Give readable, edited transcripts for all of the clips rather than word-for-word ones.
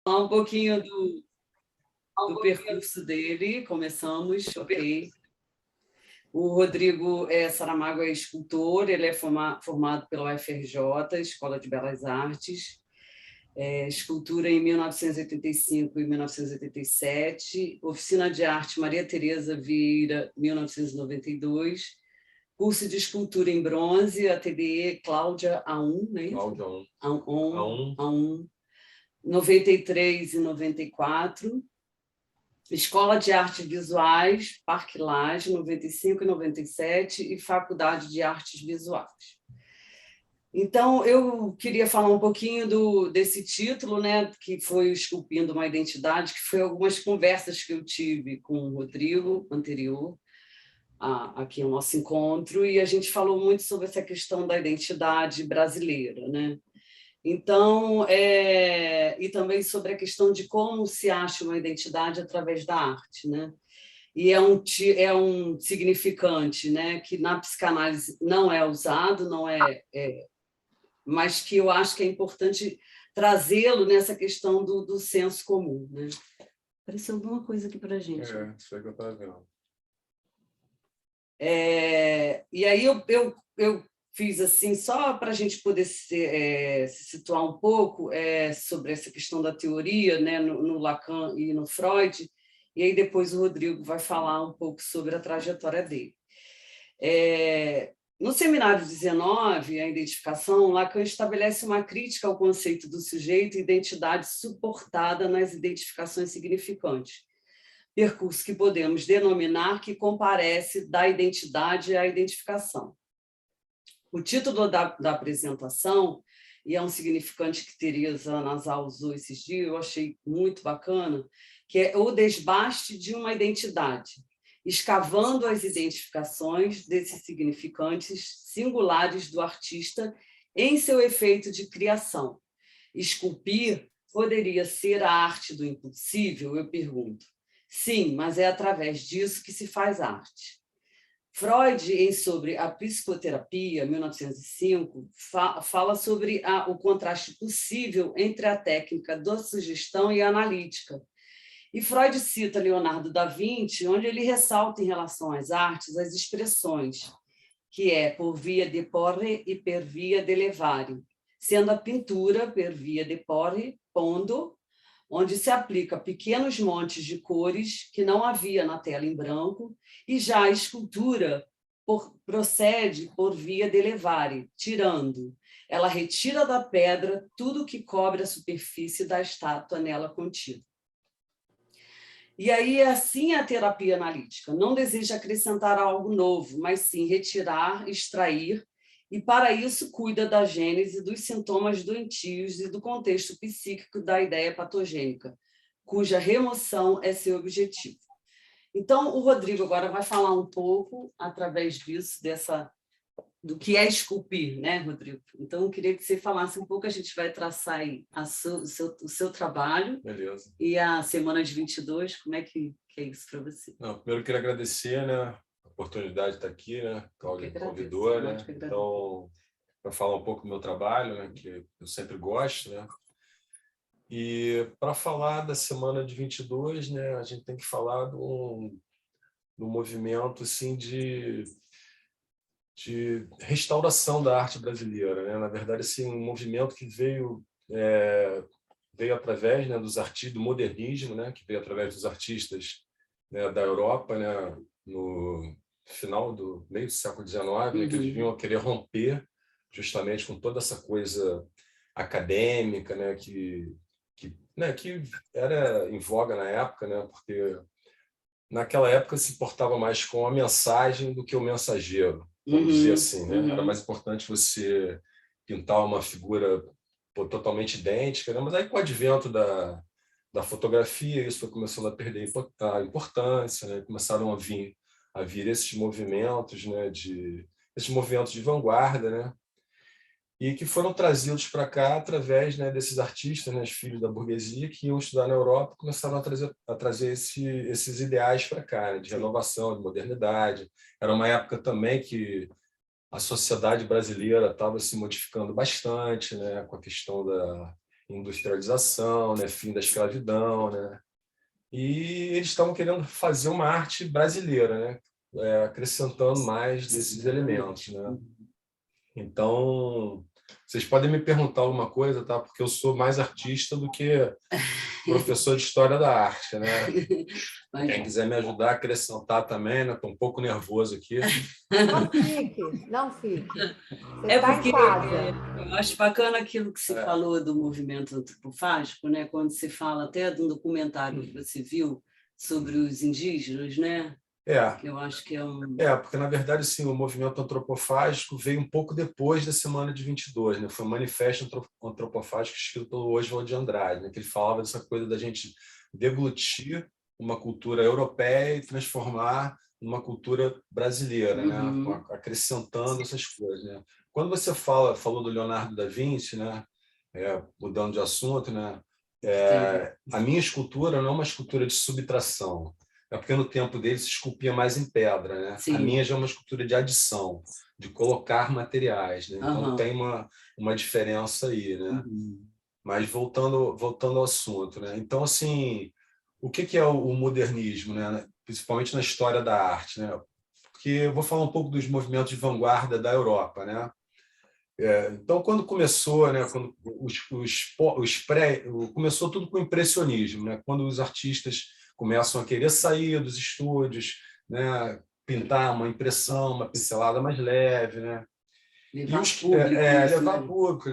Falar um pouquinho do percurso dele, começamos, ok. O Rodrigo Saramago é escultor, ele é formado pela UFRJ, Escola de Belas Artes, escultura em 1985 e 1987, oficina de arte Maria Tereza Vieira, 1992, curso de escultura em bronze, ateliê Cláudia A1, né? Cláudia A1. A1. A1. 93 e 94, Escola de Artes Visuais, Parque Lage, 95 e 97, e Faculdade de Artes Visuais. Então, eu queria falar um pouquinho desse título, né, que foi Esculpindo uma Identidade, que foi algumas conversas que eu tive com o Rodrigo, anterior, aqui ao nosso encontro, e a gente falou muito sobre essa questão da identidade brasileira, né? Então, e também sobre a questão de como se acha uma identidade através da arte, né? E é um significante, né, que na psicanálise não é usado, mas que eu acho que é importante trazê-lo nessa questão do senso comum, né? Apareceu alguma coisa aqui para a gente. Isso aí que eu estava vendo. E aí eu fiz assim, só para a gente poder se situar um pouco sobre essa questão da teoria, né, no Lacan e no Freud, e aí depois o Rodrigo vai falar um pouco sobre a trajetória dele. No seminário 19, a identificação, Lacan estabelece uma crítica ao conceito do sujeito e identidade suportada nas identificações significantes, percurso que podemos denominar que comparece da identidade à identificação. O título da apresentação, e é um significante que Teresa Nasal usou esses dias, eu achei muito bacana, que é o desbaste de uma identidade, escavando as identificações desses significantes singulares do artista em seu efeito de criação. Esculpir poderia ser a arte do impossível, eu pergunto. Sim, mas é através disso que se faz arte. Freud, em Sobre a Psicoterapia, 1905, fala sobre o contraste possível entre a técnica da sugestão e a analítica. E Freud cita Leonardo da Vinci, onde ele ressalta em relação às artes as expressões, que é por via de porre e per via de levare, sendo a pintura per via de porre, pondo, onde se aplica pequenos montes de cores que não havia na tela em branco, e já a escultura procede por via de levare, tirando. Ela retira da pedra tudo que cobre a superfície da estátua nela contida. E aí, assim, a terapia analítica não deseja acrescentar algo novo, mas sim retirar, extrair, e para isso cuida da gênese dos sintomas doentios e do contexto psíquico da ideia patogênica, cuja remoção é seu objetivo. Então, o Rodrigo agora vai falar um pouco, através disso, do que é esculpir, né, Rodrigo? Então, eu queria que você falasse um pouco, a gente vai traçar aí o seu trabalho. Beleza. E a semana de 22, como é que é isso para você? Não, primeiro, eu queria agradecer, né, a oportunidade de estar aqui, né? Cláudia convidou, né? Então, para falar um pouco do meu trabalho, né, que eu sempre gosto, né? E para falar da semana de 22, né, a gente tem que falar do movimento assim, de restauração da arte brasileira, né? Na verdade, assim, um movimento que veio através, né, do modernismo, né, que veio através dos artistas, né, da Europa, né, no final do meio do século XIX, né, que eles vinham a querer romper justamente com toda essa coisa acadêmica, né, que era em voga na época, né, porque naquela época se portava mais com a mensagem do que o mensageiro, vamos dizer assim, né? Era mais importante você pintar uma figura totalmente idêntica, né? Mas aí com o advento da fotografia, isso foi começando a perder a importância, né? Começaram a vir esses movimentos, né? Esses movimentos de vanguarda, né? E que foram trazidos para cá através, né, desses artistas, né, os filhos da burguesia, que iam estudar na Europa e começaram a trazer esses ideais para cá, né, de renovação, de modernidade. Era uma época também que a sociedade brasileira estava se modificando bastante, né, com a questão industrialização, né, fim da escravidão, né? E eles estavam querendo fazer uma arte brasileira, né? Acrescentando mais desses elementos, né? Então, vocês podem me perguntar alguma coisa, tá? Porque eu sou mais artista do que professor de História da Arte, né? Quem quiser me ajudar a acrescentar também, né? Estou um pouco nervoso aqui. Não fique, não fique. Você É está porque em casa. eu acho bacana aquilo que você falou do movimento antropofágico, né? Quando você fala até de um documentário que você viu sobre os indígenas, né? Eu acho que é um... porque, na verdade, sim, o movimento antropofágico veio um pouco depois da Semana de 22, né? Foi um manifesto antropofágico escrito pelo Oswald de Andrade, né? Que ele falava dessa coisa da gente deglutir uma cultura europeia e transformar numa cultura brasileira, né? Acrescentando essas coisas, né? Quando você falou do Leonardo da Vinci, né? Mudando de assunto, né? A minha escultura não é uma escultura de subtração. É porque no tempo dele se esculpia mais em pedra, né? Sim. A minha já é uma escultura de adição, de colocar materiais, né? Então tem uma diferença aí, né? Mas voltando ao assunto, né? Então, assim, o que é o modernismo, né? Principalmente na história da arte, né? Porque eu vou falar um pouco dos movimentos de vanguarda da Europa, né? Então, quando começou, né? Quando começou tudo com o impressionismo, né? Quando os artistas começam a querer sair dos estúdios, né? Pintar uma impressão, uma pincelada mais leve, né? Levar público,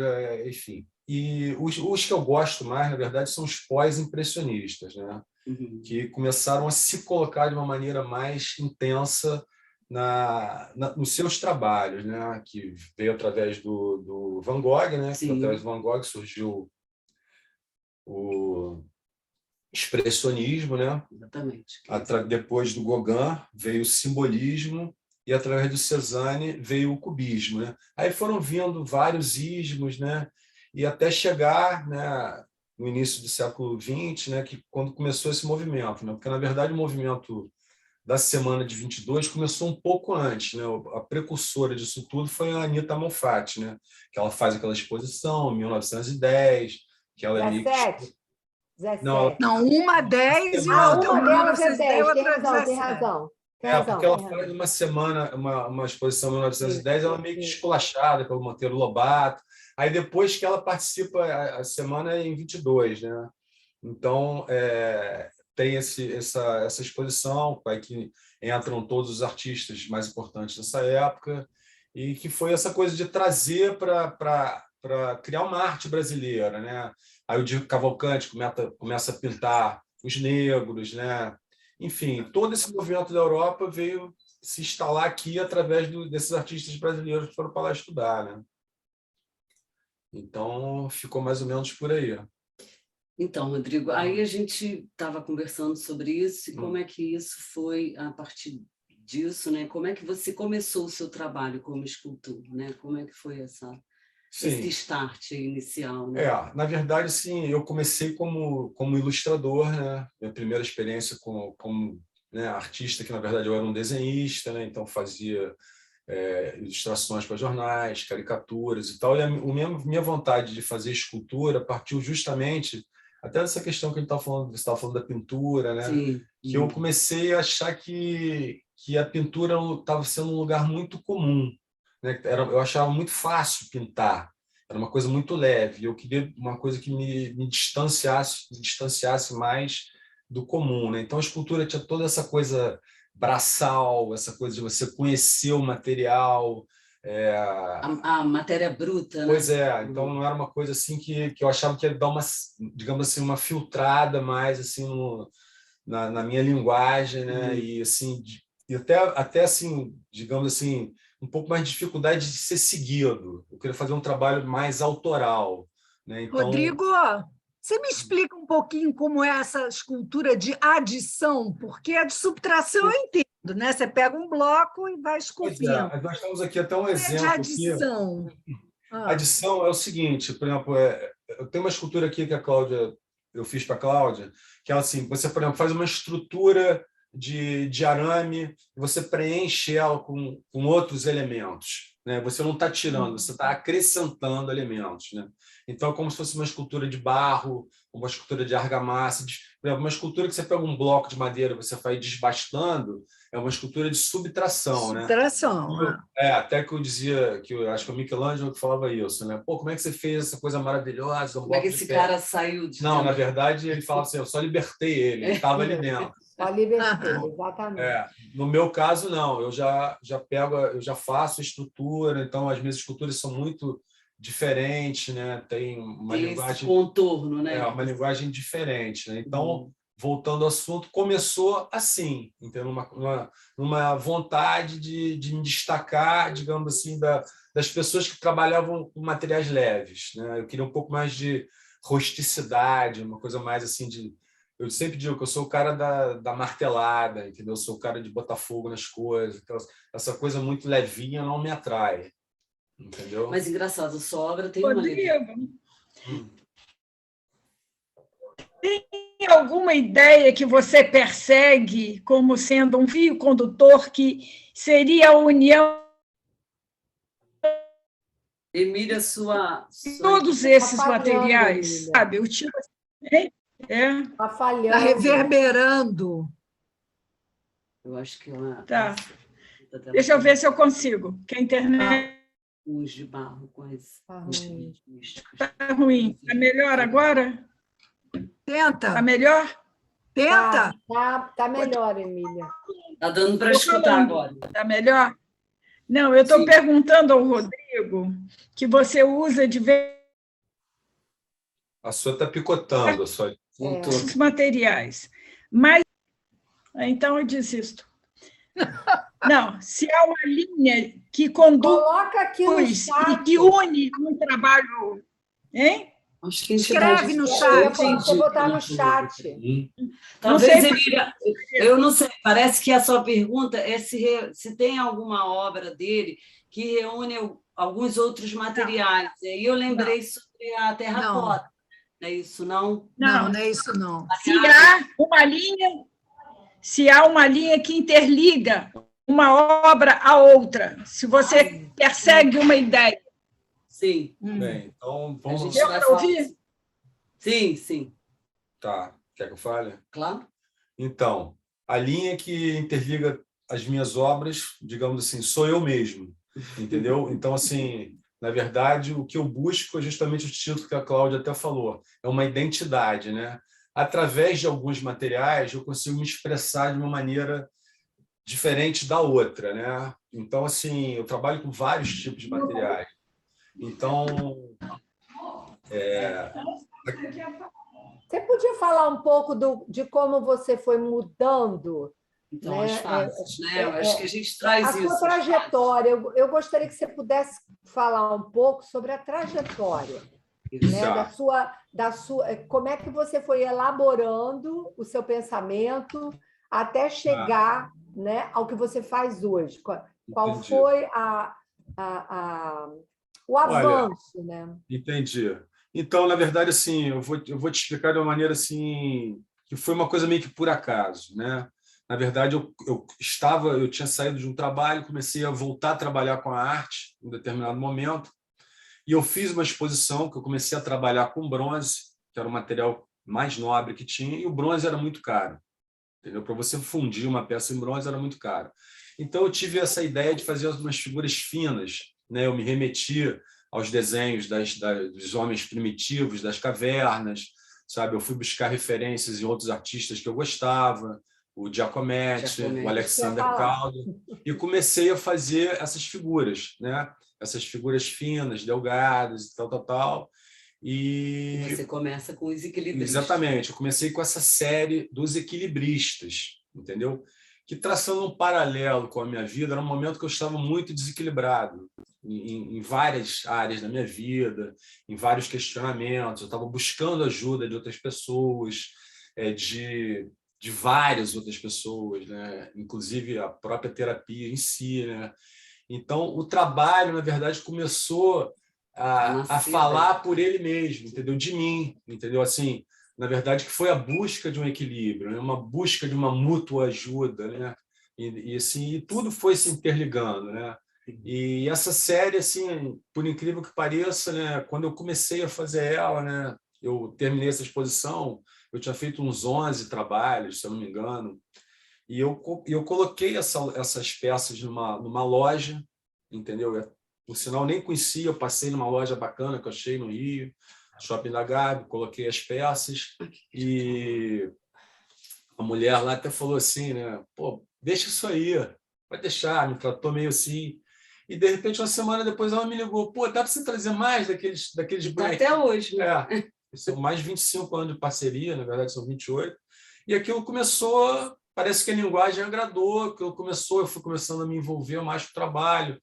enfim. E os que eu gosto mais, na verdade, são os pós-impressionistas, né? Que começaram a se colocar de uma maneira mais intensa nos seus trabalhos, né? Que veio através do Van Gogh, né? Que através do Van Gogh surgiu o expressionismo, né? Exatamente. Depois do Gauguin veio o simbolismo e através do Cézanne veio o cubismo, né? Aí foram vindo vários ismos, né? E até chegar, né, no início do século XX, né, que quando começou esse movimento, né? Porque na verdade o movimento da Semana de 22 começou um pouco antes, né? A precursora disso tudo foi a Anita Moffat, né? Que ela faz aquela exposição em 1910, que ela é meio que 17. Não, uma 10 e outra uma delas é 10, outra tem razão, 17. tem razão. Porque ela faz uma semana, uma exposição em 1910, ela é meio que esculachada pelo Monteiro Lobato. Aí depois que ela participa, a semana é em 22, né? Então, tem essa exposição, aí que entram todos os artistas mais importantes dessa época, e que foi essa coisa de trazer para criar uma arte brasileira, né? Aí o Diego Cavalcanti começa a pintar os negros, né? Enfim, todo esse movimento da Europa veio se instalar aqui através desses artistas brasileiros que foram para lá estudar, né? Então, ficou mais ou menos por aí. Então, Rodrigo, aí a gente estava conversando sobre isso e como é que isso foi a partir disso, né? Como é que você começou o seu trabalho como escultor, né? Como é que foi esse start inicial, né? Na verdade, sim, eu comecei como ilustrador, né? Minha primeira experiência como né, artista, que na verdade eu era um desenhista, né? Então fazia ilustrações para jornais, caricaturas e tal. E minha vontade de fazer escultura partiu justamente até dessa questão que a gente você estava falando da pintura, né? Sim. Que eu comecei a achar que a pintura estava sendo um lugar muito comum, né? Eu achava muito fácil pintar, era uma coisa muito leve. Eu queria uma coisa que me distanciasse mais do comum, né? Então a escultura tinha toda essa coisa braçal, essa coisa de você conhecer o material. A matéria bruta, né? Pois é, então não era uma coisa assim que eu achava que ia dar uma, digamos assim, uma filtrada mais assim na minha linguagem, né? E assim, e até assim, digamos assim, um pouco mais de dificuldade de ser seguido. Eu queria fazer um trabalho mais autoral, né? Então, Rodrigo, você me explica um pouquinho como é essa escultura de adição, porque a de subtração eu entendo, né? Você pega um bloco e vai esculpindo. Nós temos aqui até um exemplo. De adição. Adição é o seguinte, por exemplo, eu tenho uma escultura aqui que eu fiz para a Cláudia, que é assim, você, por exemplo, faz uma estrutura de arame e você preenche ela com outros elementos, né? Você não está tirando, você está acrescentando elementos, né? Então, é como se fosse uma escultura de barro, uma escultura de argamassa, por exemplo, uma escultura que você pega um bloco de madeira, você vai desbastando, é uma escultura de subtração, né? Subtração. Até que eu dizia, que eu acho que o Michelangelo que falava isso, né? Pô, como é que você fez essa coisa maravilhosa? Como é que esse cara saiu de Não, dentro? na verdade, ele falava assim, eu só libertei ele estava ali dentro. Só libertei, exatamente. No meu caso, não, eu já pego, eu já faço estrutura, então as minhas esculturas são muito diferentes, né? Tem uma linguagem, esse contorno, né? uma linguagem diferente, né? Então, voltando ao assunto, começou assim, entendeu? Numa vontade de me destacar, digamos assim, das pessoas que trabalhavam com materiais leves, né? Eu queria um pouco mais de rusticidade, uma coisa mais assim de... Eu sempre digo que eu sou o cara da martelada, entendeu? Eu sou o cara de botar fogo nas coisas. Então, essa coisa muito levinha não me atrai, entendeu? Mas engraçado, sua obra tem uma Rodrigo, tem alguma ideia que você persegue como sendo um fio condutor que seria a união Emília, de todos esses falhando, materiais, Emília. sabe? O tipo assim, Está falhando. Está reverberando. Eu acho que ela... Tá. Deixa eu ver se eu consigo, que a internet Uns de barro com as místicas. está ruim. Está melhor agora? Tenta. Está melhor? Tenta. Tá melhor, Emília. Está dando para Tô escutar falando. agora. Está melhor? Não, eu estou Sim. perguntando ao Rodrigo que você usa diversos A sua está picotando, a sua... Voltou. materiais, mas então eu desisto. Não, se há uma linha que conduz Coloca aqui no e chat. que une um trabalho, hein? Acho que a Escreve entidade- no Eu chat. ia falar pra você botar no chat. Talvez, sei. Emília, eu não sei, parece que a sua pergunta é se tem alguma obra dele que reúne alguns outros materiais. E aí eu lembrei sobre a terracota. Não é isso, não? Não, não é isso, não. Se há uma linha que interliga uma obra a outra, se você persegue uma ideia. Sim. Bem, então vamos... A gente Deu vai para falar- ouvir? Sim, sim. Tá, quer que eu fale? Claro. Então, a linha que interliga as minhas obras, digamos assim, sou eu mesmo, entendeu? Então, assim, na verdade, o que eu busco é justamente o título que a Cláudia até falou, é uma identidade, né? Através de alguns materiais, eu consigo me expressar de uma maneira diferente da outra, né? Então, assim, eu trabalho com vários tipos de materiais. Então, Você podia falar um pouco de como você foi mudando Então, né? as fases, né? Eu acho que a gente traz a isso. sua trajetória? Eu gostaria que você pudesse falar um pouco sobre a trajetória, né? Da sua, como é que você foi elaborando o seu pensamento até chegar, né, ao que você faz hoje. Qual Entendi. foi o avanço, né? Entendi. Então, na verdade, assim, eu vou te explicar de uma maneira assim que foi uma coisa meio que por acaso, né? Na verdade, eu tinha saído de um trabalho, comecei a voltar a trabalhar com a arte em um determinado momento, e eu fiz uma exposição que eu comecei a trabalhar com bronze, que era o material mais nobre que tinha, e o bronze era muito caro. Entendeu? Para você fundir uma peça em bronze era muito caro. Então, eu tive essa ideia de fazer umas figuras finas, né? Eu me remeti aos desenhos dos homens primitivos, das cavernas, sabe? Eu fui buscar referências em outros artistas que eu gostava, o Giacometti, o Alexander Calder, e comecei a fazer essas figuras, né? Essas figuras finas, delgadas e tal. E você começa com os equilibristas. Exatamente. Eu comecei com essa série dos equilibristas, entendeu? Que, traçando um paralelo com a minha vida, era um momento que eu estava muito desequilibrado em várias áreas da minha vida, em vários questionamentos. Eu estava buscando ajuda de outras pessoas, de várias outras pessoas, né? Inclusive a própria terapia em si, né? Então, o trabalho, na verdade, começou a falar por ele mesmo, entendeu? De mim, entendeu? Assim, na verdade, que foi a busca de um equilíbrio, né? Uma busca de uma mútua ajuda, né? E assim, tudo foi se interligando, né? E essa série, assim, por incrível que pareça, né, quando eu comecei a fazer ela, né, eu terminei essa exposição, eu tinha feito uns 11 trabalhos, se eu não me engano, e eu coloquei essas peças numa loja, entendeu? Por sinal, nem conhecia, eu passei numa loja bacana que eu achei no Rio, Shopping da Gabi, coloquei as peças e a mulher lá até falou assim, né? Pô, deixa isso aí, vai deixar, me tratou meio assim. E, de repente, uma semana depois, ela me ligou, pô, dá para você trazer mais daqueles bonecos? Até hoje, né? São mais 25 anos de parceria, na verdade são 28. E aquilo começou, parece que a linguagem agradou, eu fui começando a me envolver mais com o trabalho,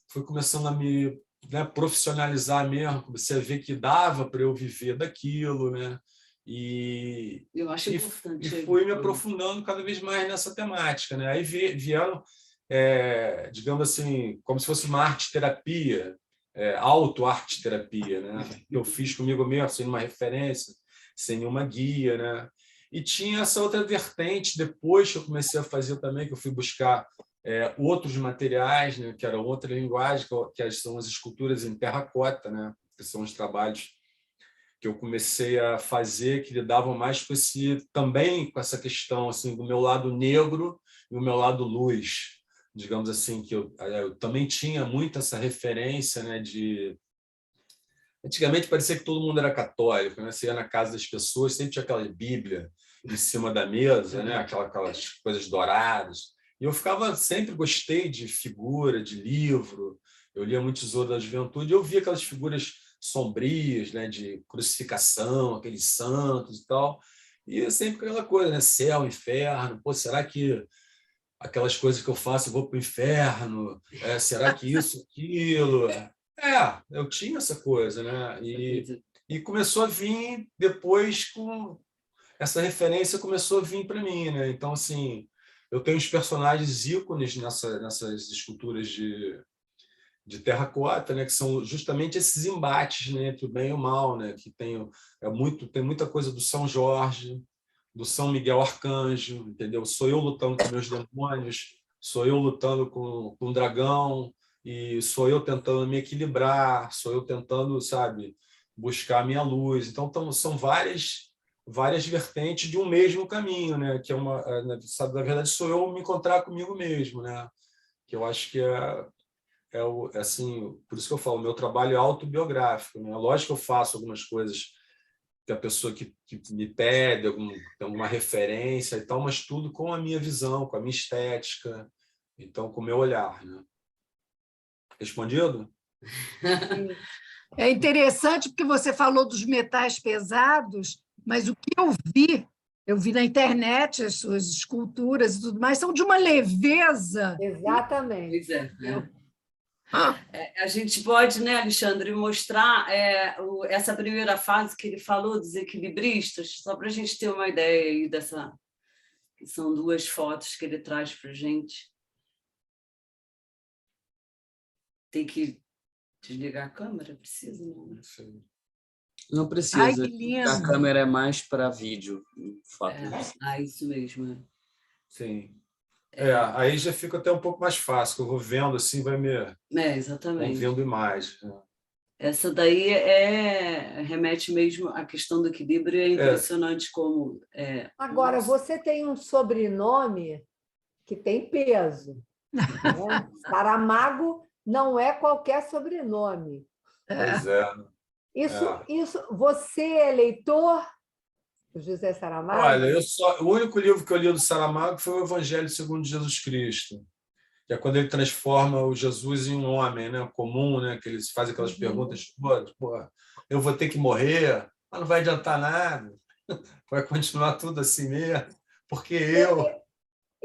fui começando a me, né, profissionalizar mesmo, comecei a ver que dava para eu viver daquilo, né? Eu acho importante. E fui me aprofundando cada vez mais nessa temática, né? Aí vieram, digamos assim, como se fosse uma arte-terapia, auto-arte-terapia, né? Eu fiz comigo mesmo, sem uma referência, sem nenhuma guia, né? E tinha essa outra vertente, depois que eu comecei a fazer também, que eu fui buscar outros materiais, né? Que era outra linguagem, que são as esculturas em terracota, né? Que são os trabalhos que eu comecei a fazer, que lidavam mais com também com essa questão assim, do meu lado negro e o meu lado luz, digamos assim, que eu também tinha muito essa referência, né, de... Antigamente parecia que todo mundo era católico, né? Você ia na casa das pessoas, sempre tinha aquela Bíblia em cima da mesa, né? Aquelas coisas douradas. E eu sempre gostei de figura, de livro, eu lia muito Tesouro da Juventude, eu via aquelas figuras sombrias, né, de crucificação, aqueles santos e tal, e sempre aquela coisa, né, céu, inferno, pô, será que aquelas coisas que eu faço eu vou para o inferno? Será que isso, aquilo? Eu tinha essa coisa, né, e começou a vir depois com essa referência começou a vir para mim, né, então assim, eu tenho os personagens ícones nessas esculturas de terracota, né, que são justamente esses embates, né, entre o bem e o mal, né, que tem muita coisa do São Jorge, do São Miguel Arcanjo, entendeu? Sou eu lutando com meus demônios, sou eu lutando com um dragão e sou eu tentando me equilibrar, sou eu tentando, sabe, buscar a minha luz. Então são várias vertentes de um mesmo caminho, né, que sabe, na verdade sou eu me encontrar comigo mesmo, né, que eu acho que assim, por isso que eu falo, meu trabalho é autobiográfico, né? Lógico que eu faço algumas coisas que a pessoa que me pede, tem alguma referência e tal, mas tudo com a minha visão, com a minha estética, então com o meu olhar, né? Respondido? É interessante porque você falou dos metais pesados, mas o que eu vi na internet as suas esculturas e tudo mais, são de uma leveza. Exatamente. Pois é. A gente pode, né, Alexandre, mostrar essa primeira fase que ele falou, dos equilibristas, só para a gente ter uma ideia aí dessa, que são 2 fotos que ele traz para a gente. Tem que desligar a câmera? Precisa? Não precisa. Ai, que lindo. A câmera é mais para vídeo. Isso mesmo. Sim. Aí já fica até um pouco mais fácil, que eu vou vendo assim, Exatamente. Vão vendo imagens. Essa daí remete mesmo à questão do equilíbrio, é impressionante como... Agora, você tem um sobrenome que tem peso. Né? Saramago não é qualquer sobrenome. Pois é. Isso, você é leitor do José Saramago? Olha, o único livro que eu li do Saramago foi o Evangelho segundo Jesus Cristo, que é quando ele transforma o Jesus em um homem, né, comum, né, que eles fazem aquelas perguntas todas, eu vou ter que morrer, mas não vai adiantar nada, vai continuar tudo assim mesmo, porque eu...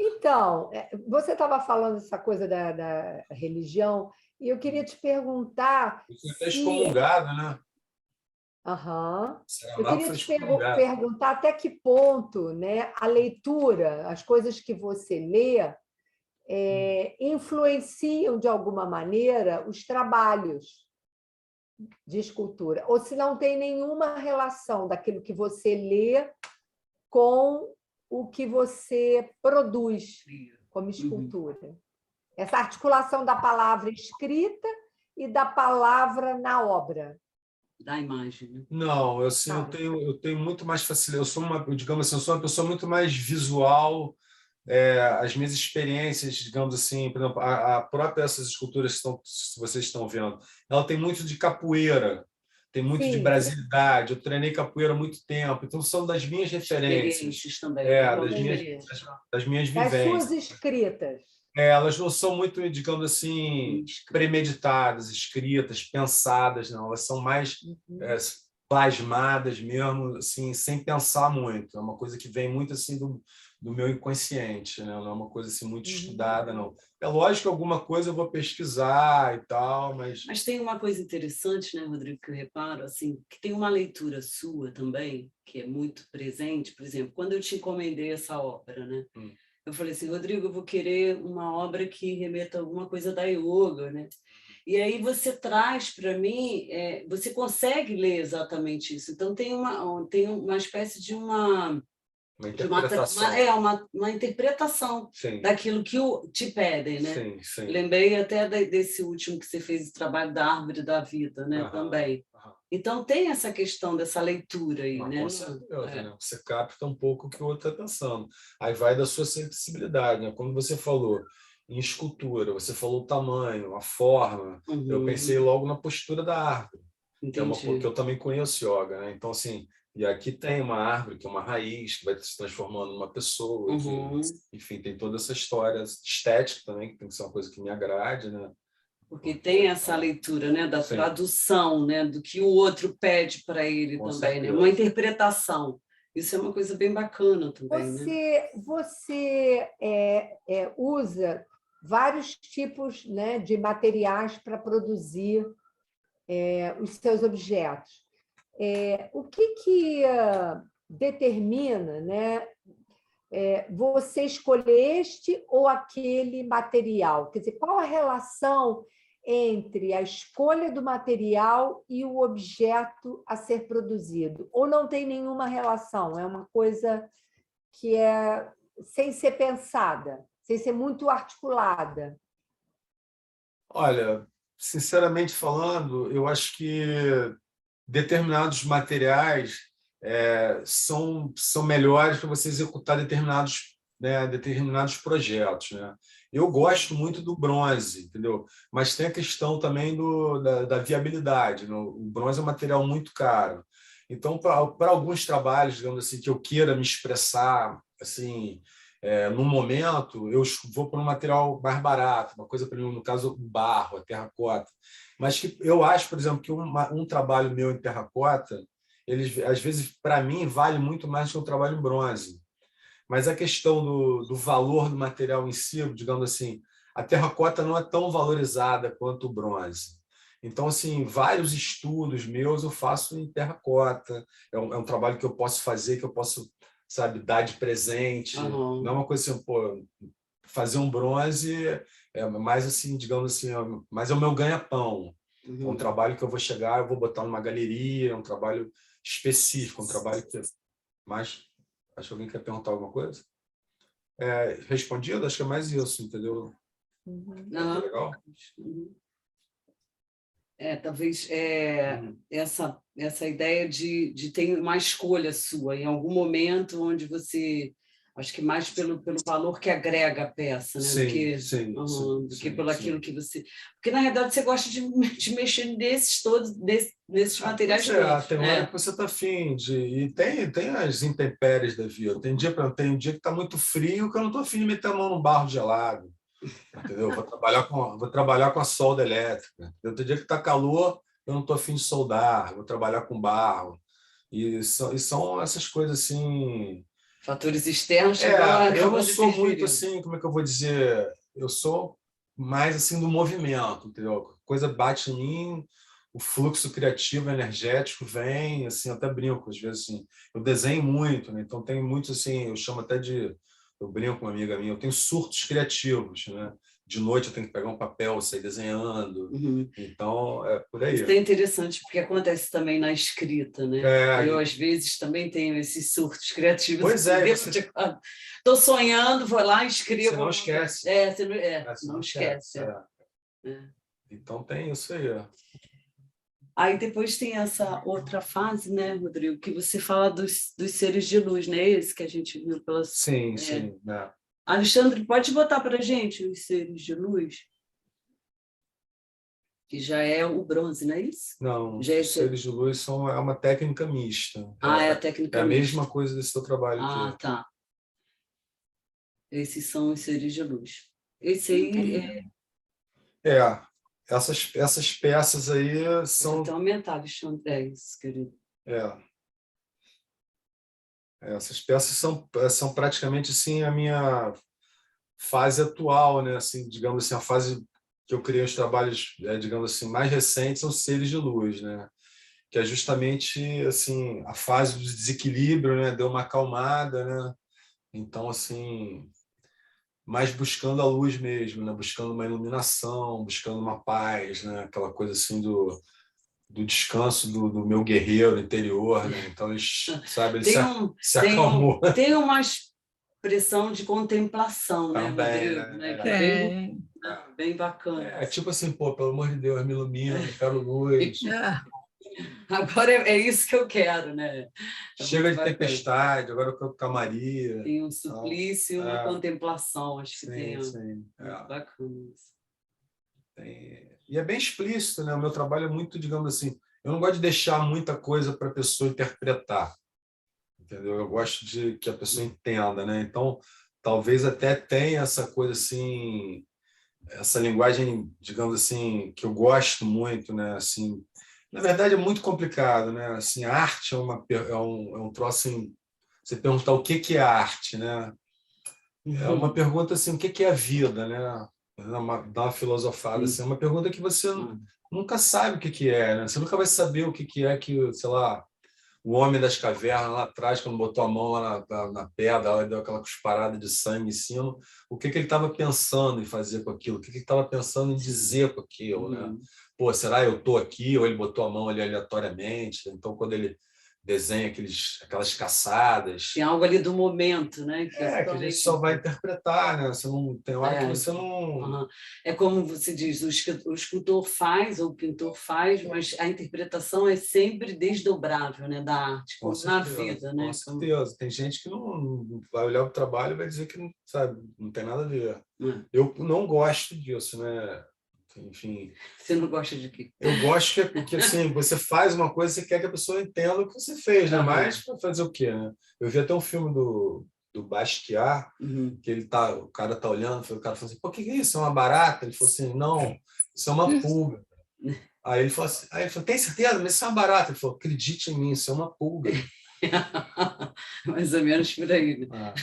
Então, você estava falando essa coisa da religião, e eu queria te perguntar... Você até excomungado, né? Eu queria te perguntar até que ponto, né, a leitura, as coisas que você lê, influenciam, de alguma maneira, os trabalhos de escultura, ou se não tem nenhuma relação daquilo que você lê com o que você produz como escultura. Essa articulação da palavra escrita e da palavra na obra. Da imagem, né? Não, assim, eu tenho muito mais facilidade. Digamos assim, eu sou uma pessoa muito mais visual. As minhas experiências, digamos assim, por exemplo, a própria essas esculturas que vocês estão vendo, ela tem muito de capoeira, tem muito de brasilidade. Eu treinei capoeira há muito tempo, então são das minhas referências, também, das minhas Das vivências. suas escritas. Elas não são muito, digamos assim, premeditadas, escritas, pensadas, não. Elas são mais plasmadas mesmo, assim, sem pensar muito. É uma coisa que vem muito assim do meu inconsciente, né? Não é uma coisa assim muito estudada, não. É lógico que alguma coisa eu vou pesquisar e tal, mas... Mas tem uma coisa interessante, né, Rodrigo, que eu reparo, assim, que tem uma leitura sua também, que é muito presente. Por exemplo, quando eu te encomendei essa ópera, né? Eu falei assim, Rodrigo, eu vou querer uma obra que remeta a alguma coisa da yoga, né? E aí você traz para mim, você consegue ler exatamente isso. Então tem uma espécie de uma interpretação. Uma interpretação Sim. daquilo que te pedem, né? Sim, sim. Lembrei até desse último que você fez, o trabalho da Árvore da Vida, né? Também. Então tem essa questão dessa leitura aí, né? Com certeza, né? Você capta um pouco o que o outro está pensando. Aí vai da sua sensibilidade, né? Como você falou, em escultura, você falou o tamanho, a forma. Eu pensei logo na postura da árvore, que eu também conheço yoga, né? Então, assim, e aqui tem uma árvore, que é uma raiz, que vai se transformando numa pessoa. Enfim, tem toda essa história estética também, que tem que ser uma coisa que me agrade, né? Porque tem essa leitura, né, da tradução, né, do que o outro pede para ele também, né? Uma interpretação. Isso é uma coisa bem bacana também. Você usa vários tipos, né, de materiais para produzir os seus objetos. O que determina, né, você escolher este ou aquele material? Quer dizer, qual a relação entre a escolha do material e o objeto a ser produzido? Ou não tem nenhuma relação? É uma coisa que é sem ser pensada, sem ser muito articulada? Olha, sinceramente falando, eu acho que determinados materiais são melhores para você executar determinados projetos, né? Eu gosto muito do bronze, entendeu? Mas tem a questão também da viabilidade, né? O bronze é um material muito caro. Então, para alguns trabalhos, digamos assim, que eu queira me expressar assim, no momento, eu vou para um material mais barato, uma coisa, para mim, no caso, o barro, a terracota. Mas que eu acho, por exemplo, que um trabalho meu em terracota, às vezes, para mim, vale muito mais que um trabalho em bronze. Mas a questão do valor do material em si, digamos assim, a terracota não é tão valorizada quanto o bronze. Então, assim, vários estudos meus eu faço em terracota. É um trabalho que eu posso fazer, que eu posso, sabe, dar de presente. Não é uma coisa assim, pô, fazer um bronze é mais assim, digamos assim, mas é o meu ganha-pão. É um trabalho que eu vou chegar, eu vou botar numa galeria, é um trabalho específico, um trabalho que... Mas acho que alguém quer perguntar alguma coisa? Respondido? Acho que é mais isso, entendeu? Tá legal? Talvez essa ideia de ter uma escolha sua em algum momento onde você... Acho que mais pelo valor que agrega a peça, né? Do que pelo aquilo que você... Porque, na realidade, você gosta de mexer nesses materiais todos. Tem hora que você está afim de... E tem as intempéries da vida. Tem dia que está muito frio que eu não estou afim de meter a mão no barro gelado. Entendeu? Vou trabalhar com a solda elétrica. Tem dia que está calor, eu não estou afim de soldar. Vou trabalhar com barro. E são essas coisas assim... Fatores externos. Eu não sou muito assim, como é que eu vou dizer? Eu sou mais assim do movimento, entendeu? A coisa bate em mim, o fluxo criativo, energético vem, assim, eu até brinco às vezes assim. Eu desenho muito, né? Então tem muito assim, eu chamo até de, eu brinco com uma amiga minha, eu tenho surtos criativos, né? de noite eu tenho que pegar um papel, sair desenhando. Então, é por aí. Isso é interessante, porque acontece também na escrita, né? Eu, às vezes, também tenho esses surtos criativos. Pois é. Estou sonhando, vou lá e escrevo. Você não esquece. Você não esquece. Então, tem isso aí. Aí depois tem essa outra fase, né, Rodrigo, que você fala dos seres de luz, né? Esse que a gente viu pela... Sim, sim. Alexandre, pode botar para a gente os seres de luz? Que já é o bronze, não é isso? Não, os seres de luz é uma técnica mista. É a técnica mista. É a mista. mesma coisa desse seu trabalho aqui. Tá. Esses são os seres de luz. Esse aí essas peças aí são... Vou até aumentar, Alexandre. É isso, querido. Essas peças são praticamente assim, a minha fase atual, né? Assim, digamos assim, a fase que eu criei os trabalhos, digamos assim, mais recentes são os seres de luz, né? Que é justamente assim, a fase do desequilíbrio, né? Deu uma acalmada, né? Então, assim, mais buscando a luz mesmo, né? Buscando uma iluminação, buscando uma paz, né? Aquela coisa assim do descanso do meu guerreiro interior, né? Então, ele se acalmou. Tem uma expressão de contemplação, né, Rodrigo? Né? Bem bacana. Tipo assim, pelo amor de Deus, me ilumina, eu quero luz. Agora é isso que eu quero, né? Chega de tempestade, agora eu quero calmaria. Tem um suplício e uma contemplação, acho que tem. Sim. Bacana isso. E é bem explícito, né? O meu trabalho é muito, digamos assim, eu não gosto de deixar muita coisa para a pessoa interpretar, entendeu? Eu gosto de que a pessoa entenda, né? Então, talvez até tenha essa coisa assim, essa linguagem, digamos assim, que eu gosto muito, né? Assim, na verdade é muito complicado, né? Assim, a arte é um troço assim, você perguntar o que é arte, né? É uma pergunta assim, o que é a vida, né? Dar uma filosofada, assim, é uma pergunta que você nunca sabe o que é, né? Você nunca vai saber o que é que, sei lá, o homem das cavernas lá atrás, quando botou a mão lá na pedra, ela deu aquela cusparada de sangue em cima, o que ele estava pensando em fazer com aquilo, o que ele estava pensando em dizer com aquilo, né? Pô, será eu estou aqui? Ou ele botou a mão ali aleatoriamente? Então, quando ele desenha aquelas caçadas... Tem algo ali do momento, né? Que a gente só vai interpretar, né? Você não, tem hora que você não... É como você diz, o escultor faz, ou o pintor faz, mas a interpretação é sempre desdobrável, né, da arte, como na vida, né? Com certeza. Tem gente que não vai olhar o trabalho e vai dizer que não, sabe, não tem nada a ver. Eu não gosto disso, né? Enfim. Você não gosta de quê? Eu gosto que assim, você faz uma coisa, você quer que a pessoa entenda o que você fez, né? Mas para fazer o quê, né? Eu vi até um filme do Basquiat, que o cara tá olhando, o cara falou assim, pô, o que é isso? É uma barata? Ele falou assim, não, isso é uma pulga. Aí ele falou assim, tem certeza? Mas isso é uma barata. Ele falou, acredite em mim, isso é uma pulga. Mais ou menos por aí, né?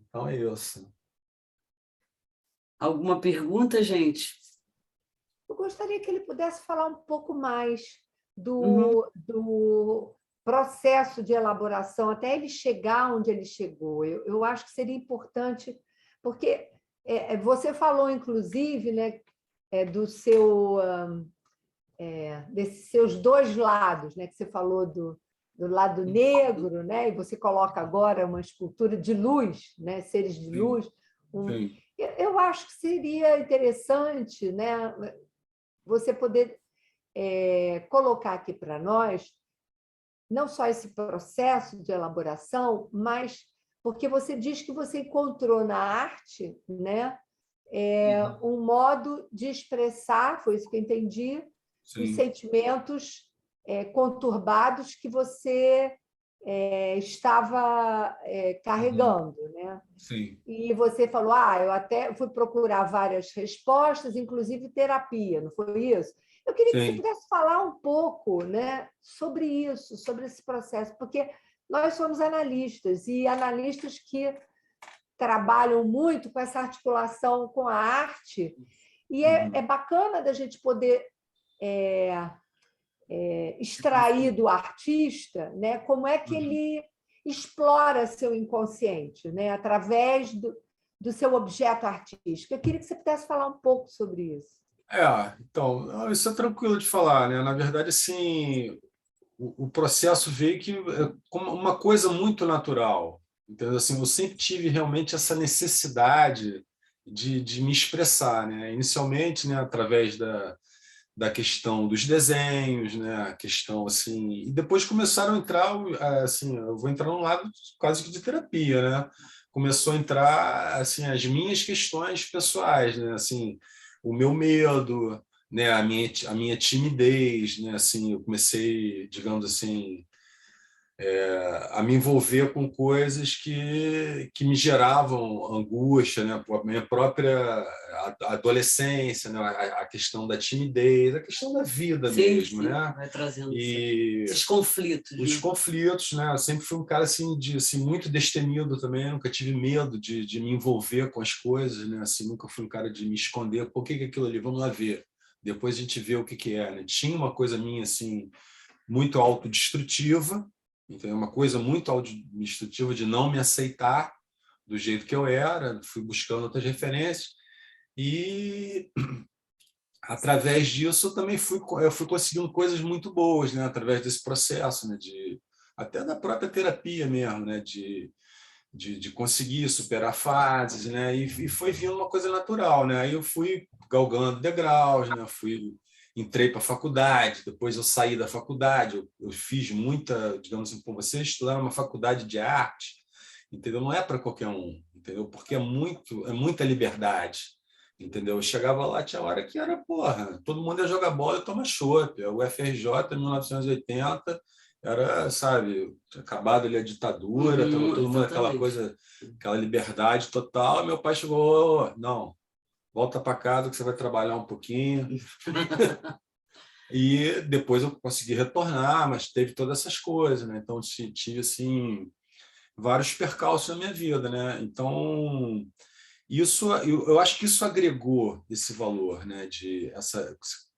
Então é isso. Alguma pergunta, gente? Eu gostaria que ele pudesse falar um pouco mais do processo de elaboração, até ele chegar onde ele chegou. Eu acho que seria importante, porque você falou, inclusive, né, desses seus dois lados, né, que você falou do lado negro, né, e você coloca agora uma escultura de luz, né, seres de luz. Eu acho que seria interessante, né, você poder colocar aqui para nós não só esse processo de elaboração, mas porque você diz que você encontrou na arte, né, um modo de expressar, foi isso que eu entendi, os sentimentos conturbados que você estava carregando, né? Sim. E você falou, eu até fui procurar várias respostas, inclusive terapia, não foi isso? Eu queria que você pudesse falar um pouco, né, sobre isso, sobre esse processo, porque nós somos analistas, e analistas que trabalham muito com essa articulação com a arte, e é bacana da gente poder extrair do artista, né, como é que ele explora seu inconsciente, né, através do seu objeto artístico. Eu queria que você pudesse falar um pouco sobre isso. Então, isso é tranquilo de falar, né? Na verdade, assim, o processo veio que como uma coisa muito natural. Entendeu? Assim, eu sempre tive realmente essa necessidade de me expressar, né? Inicialmente, né, através da questão dos desenhos, né, a questão assim, e depois começaram a entrar, assim, eu vou entrar num lado quase que de terapia, né? Começou a entrar assim as minhas questões pessoais, né? Assim, o meu medo, né, a minha timidez, né? Assim, eu comecei, digamos assim, a me envolver com coisas que me geravam angústia, né? A minha própria adolescência, né? A questão da timidez, a questão da vida mesmo, sim, né? vai trazendo E esses conflitos. os né? conflitos, né? Eu sempre fui um cara assim, muito destemido também, nunca tive medo de me envolver com as coisas, né? Assim, nunca fui um cara de me esconder. Por que aquilo ali? Vamos lá ver. Depois a gente vê o que é, né? Tinha uma coisa minha assim muito autodestrutiva, então é uma coisa muito autodestrutiva de não me aceitar do jeito que eu era, fui buscando outras referências e através disso eu também fui conseguindo coisas muito boas, né, através desse processo, né, até da própria terapia mesmo, né, de conseguir superar fases, né, e foi vindo uma coisa natural, né, aí eu fui galgando degraus, né, entrei para a faculdade, depois eu saí da faculdade, eu fiz muita, digamos assim, por você estudar numa faculdade de arte, entendeu? Não é para qualquer um, entendeu? Porque é muita liberdade, entendeu? Eu chegava lá, tinha hora que era, porra, todo mundo ia jogar bola e tomar chopp. O UFRJ, em 1980, era, sabe, tinha acabado ali a ditadura, estava todo mundo aquela coisa, aquela liberdade total. Meu pai chegou, não, volta para casa que você vai trabalhar um pouquinho. E depois eu consegui retornar, mas teve todas essas coisas, né? Então tive assim vários percalços na minha vida, né? Então isso eu acho que isso agregou esse valor, né? De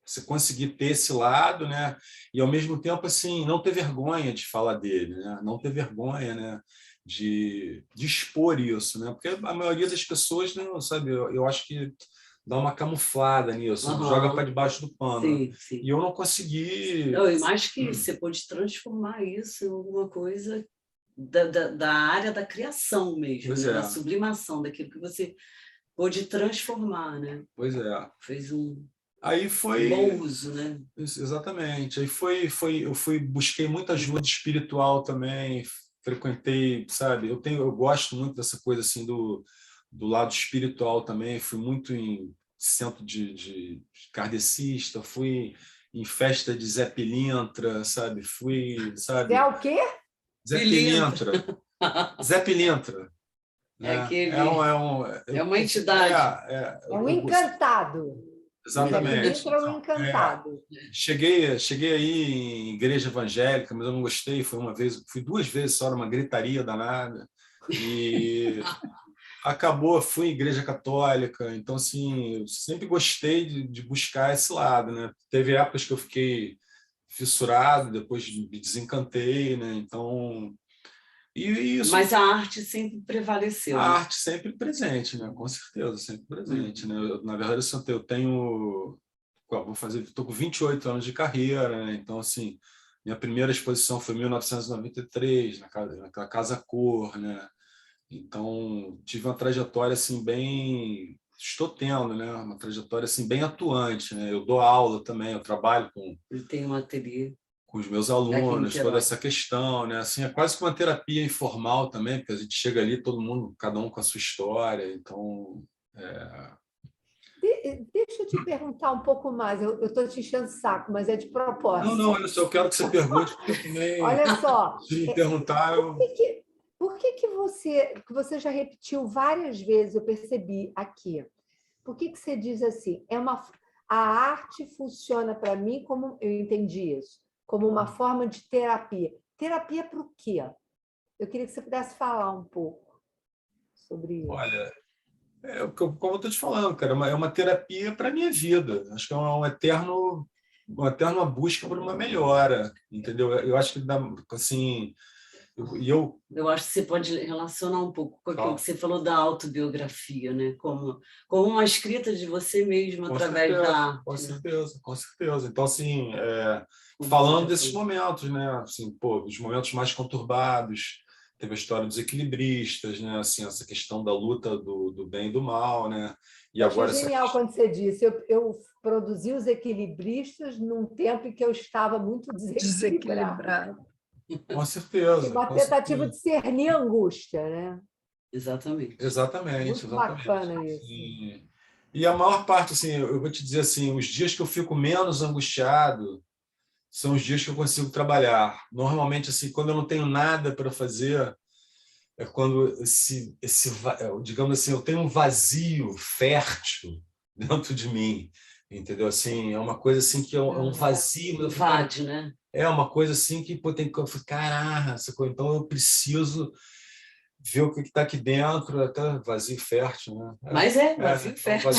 você conseguir ter esse lado, né? E ao mesmo tempo assim não ter vergonha de falar dele, né? Não ter vergonha, né? De expor isso, né? Porque a maioria das pessoas, não, sabe? Eu acho que dá uma camuflada nisso, joga para debaixo do pano. Sim, sim. E eu não consegui. Não, e mais que isso, você pode transformar isso em alguma coisa da área da criação mesmo, né? Da sublimação, daquilo que você pôde transformar, né? Pois é. Fez um aí foi bom uso, né? Exatamente. Aí busquei muita ajuda espiritual também, frequentei, sabe? Eu gosto muito dessa coisa assim do lado espiritual também. Fui muito em centro de kardecista, fui em festa de Zé Pilintra, sabe? Sabe? É o quê? Zé Pilintra. Zé Pilintra. É uma entidade. É um encantado. Exatamente. É um encantado. Cheguei aí em igreja evangélica, mas eu não gostei. Fui 2 vezes só, numa gritaria danada. E fui em igreja católica. Então, assim, eu sempre gostei de buscar esse lado, né? Teve épocas que eu fiquei fissurado, depois me desencantei, né? Então, isso. Mas a arte sempre prevaleceu. A arte sempre presente, né? Com certeza, sempre presente, né? Na verdade, eu tenho, estou com 28 anos de carreira, né? Então, assim, minha primeira exposição foi em 1993, naquela Casa Cor, né? Então, tive uma trajetória assim estou tendo, né? Uma trajetória assim bem atuante, né? Eu dou aula também, eu trabalho com. Ele tem um ateliê Com os meus alunos, toda essa questão, né? Assim, é quase que uma terapia informal também, porque a gente chega ali, todo mundo, cada um com a sua história, então. Deixa eu te perguntar um pouco mais. Eu estou te enchendo o saco, mas é de propósito. Não, olha só, eu quero que você pergunte, porque eu também. Olha só. Se me perguntar, Por que você já repetiu várias vezes, eu percebi aqui? Por que você diz assim? A arte funciona para mim como eu entendi isso, como uma forma de terapia. Terapia para o quê? Eu queria que você pudesse falar um pouco sobre isso. Olha, como eu estou te falando, cara, é uma terapia para a minha vida. Acho que é uma eterna busca por uma melhora, entendeu? Eu acho que assim, Eu acho que você pode relacionar um pouco com aquilo que você falou da autobiografia, né? Como uma escrita de você mesmo através da arte. Com certeza, com certeza. Então, assim, falando desses momentos, né? Assim, pô, os momentos mais conturbados, teve a história dos equilibristas, né? Assim, essa questão da luta do bem e do mal, né? E agora achei genial quando você disse, eu produzi os equilibristas num tempo em que eu estava muito desequilibrado. Com certeza. Uma tentativa de discernir a angústia, né? Exatamente. Muito bacana isso. E a maior parte, assim, eu vou te dizer assim, os dias que eu fico menos angustiado são os dias que eu consigo trabalhar. Normalmente, assim, quando eu não tenho nada para fazer, é quando digamos assim, eu tenho um vazio fértil dentro de mim, entendeu? Assim, é uma coisa assim que é um vazio, invade, né? É uma coisa assim que pô, tem que caraca, então eu preciso ver o que está aqui dentro, até vazio fértil, né? Mas vazio fértil.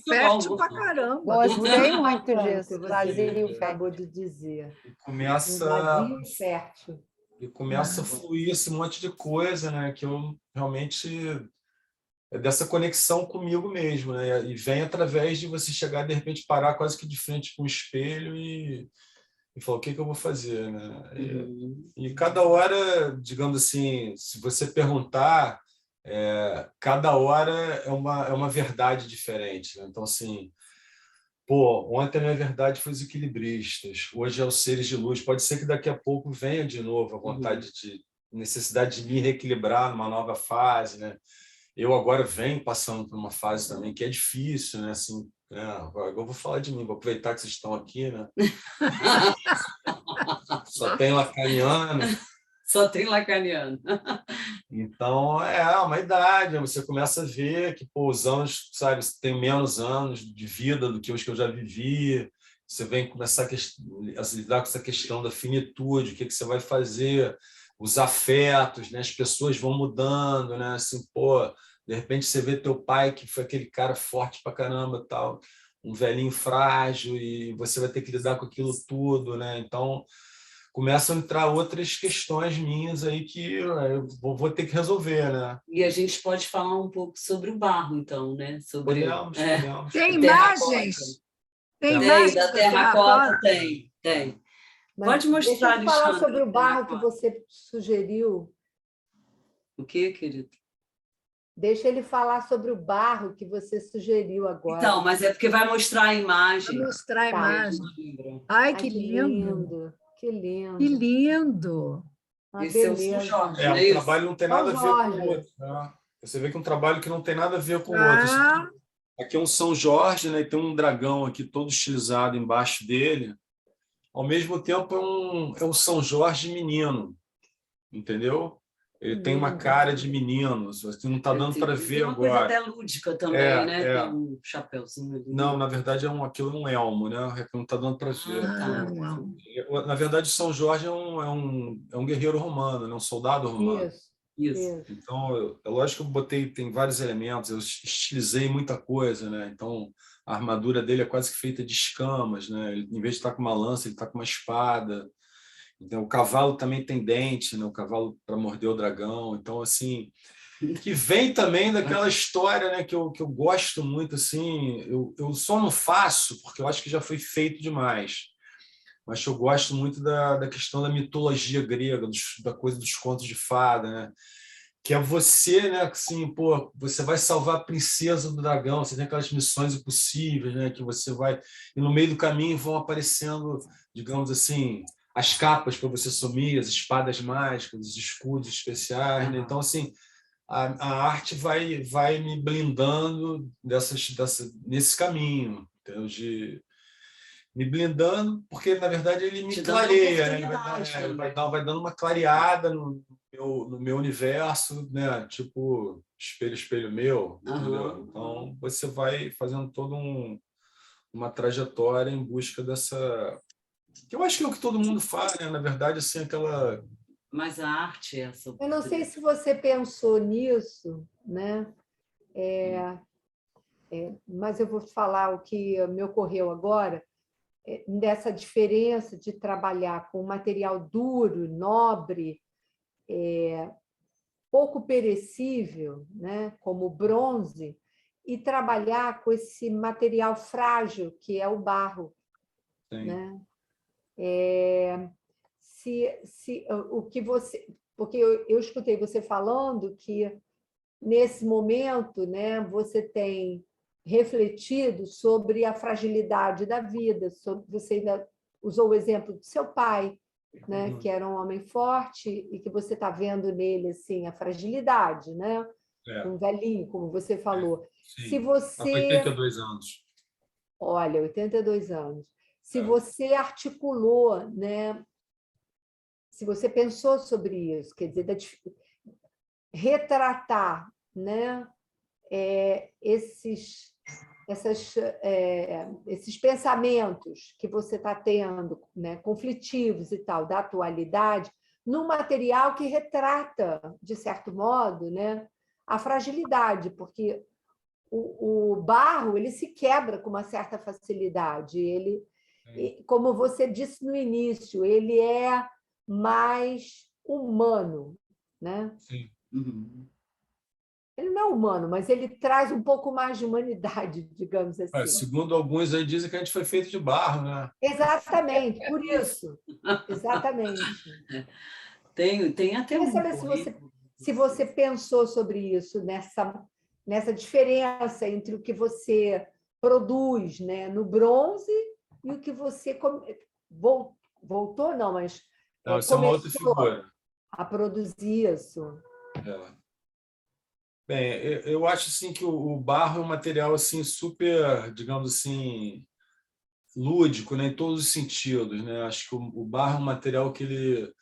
Fértil pra caramba. Gostei muito disso, vazio acabou de dizer. Começa vazio fértil. E começa a fluir esse monte de coisa, né? Que eu realmente é dessa conexão comigo mesmo, né? E vem através de você chegar de repente parar quase que de frente com o espelho e falar o que eu vou fazer, né? E cada hora, digamos assim, se você perguntar, cada hora é uma verdade diferente, né? Então assim, pô, ontem a minha verdade foi os equilibristas, hoje é os seres de luz. Pode ser que daqui a pouco venha de novo a vontade necessidade de me reequilibrar numa nova fase, né? Eu agora venho passando por uma fase também que é difícil, né? Assim, agora eu vou falar de mim, vou aproveitar que vocês estão aqui, né? Só tem lacaniano. Só tem lacaniano. Então, uma idade, você começa a ver que pô, os anos, sabe, você tem menos anos de vida do que os que eu já vivi, você vem começar a lidar com essa questão da finitude, o que você vai fazer, os afetos, né? As pessoas vão mudando, né? Assim, pô, de repente você vê teu pai, que foi aquele cara forte pra caramba, tal, um velhinho frágil, e você vai ter que lidar com aquilo tudo, né? Então, começam a entrar outras questões minhas aí que eu vou ter que resolver, né? E a gente pode falar um pouco sobre o barro, então, né? Podemos. Tem imagens? Tem imagens da terracota? Tem. Pode mostrar, deixa eu falar sobre o barro que você sugeriu. O quê, querido? Deixa ele falar sobre o barro que você sugeriu agora. Então, mas é porque vai mostrar a imagem. Vai mostrar a imagem. Ai, que lindo. Que lindo. Que lindo. Esse é o São Jorge. Um trabalho não tem nada a ver com o outro. Né? Você vê que é um trabalho que não tem nada a ver com o outro. Aqui é um São Jorge, né? E tem um dragão aqui todo estilizado embaixo dele. Ao mesmo tempo, é um São Jorge menino. Entendeu? Ele tem uma cara de menino, você não está dando para ver agora. Tem uma coisa até lúdica também, né? Tem um chapéuzinho ali. Não, na verdade, aquilo é um elmo, né? Não está dando para ver. Na verdade, São Jorge é um guerreiro romano, né? Um soldado romano. Isso. Então, é lógico que eu tem vários elementos, eu estilizei muita coisa, né? Então, a armadura dele é quase que feita de escamas, né? Ele, em vez de estar com uma lança, ele está com uma espada. Então, o cavalo também tem dente, né? O cavalo para morder o dragão. Então, assim, que vem também daquela história, né? Que eu gosto muito, assim. Eu só não faço porque eu acho que já foi feito demais. Mas eu gosto muito da questão da mitologia grega, da coisa dos contos de fada, né? Que é você, né? Assim, pô, você vai salvar a princesa do dragão. Você tem aquelas missões impossíveis, né? Que você vai e no meio do caminho vão aparecendo, digamos assim, as capas para você sumir, as espadas mágicas, os escudos especiais, né? Então, assim, a arte vai me blindando nesse caminho, entendeu? De me blindando, porque, na verdade, ele me clareia, né? Ele vai dando uma clareada no meu universo, né? Tipo, espelho, espelho meu, entendeu? Então, você vai fazendo toda uma trajetória em busca dessa... Que eu acho que é o que todo mundo faz, né? Na verdade, assim, aquela... Mas a arte é essa. Eu não sei se você pensou nisso, né? Mas eu vou falar o que me ocorreu agora, dessa diferença de trabalhar com material duro, nobre, pouco perecível, né, como o bronze, e trabalhar com esse material frágil que é o barro, né? O que você, porque eu escutei você falando que nesse momento, né, você tem refletido sobre a fragilidade da vida, você ainda usou o exemplo do seu pai, né, que era um homem forte e que você está vendo nele assim a fragilidade, né? Um velhinho, como você falou. Se você... Há 82 anos. Olha, 82 anos. Se você articulou, né? Se você pensou sobre isso, quer dizer, retratar, né? Esses pensamentos que você está tendo, né, conflitivos e tal, da atualidade, num material que retrata, de certo modo, né, a fragilidade, porque o barro ele se quebra com uma certa facilidade. Ele, como você disse no início, ele é mais humano, né? Sim. Ele não é humano, mas ele traz um pouco mais de humanidade, digamos assim. Segundo alguns aí dizem que a gente foi feito de barro, né? Exatamente, por isso. Exatamente. Tem até Queria saber se você pensou sobre isso, nessa diferença entre o que você produz, né, no bronze e o que você voltou, não, mas Não, isso é uma outra figura. A produzir isso. Bem, eu acho assim que o barro é um material assim super, digamos assim, lúdico, né, em todos os sentidos, né? Acho que o barro é um material que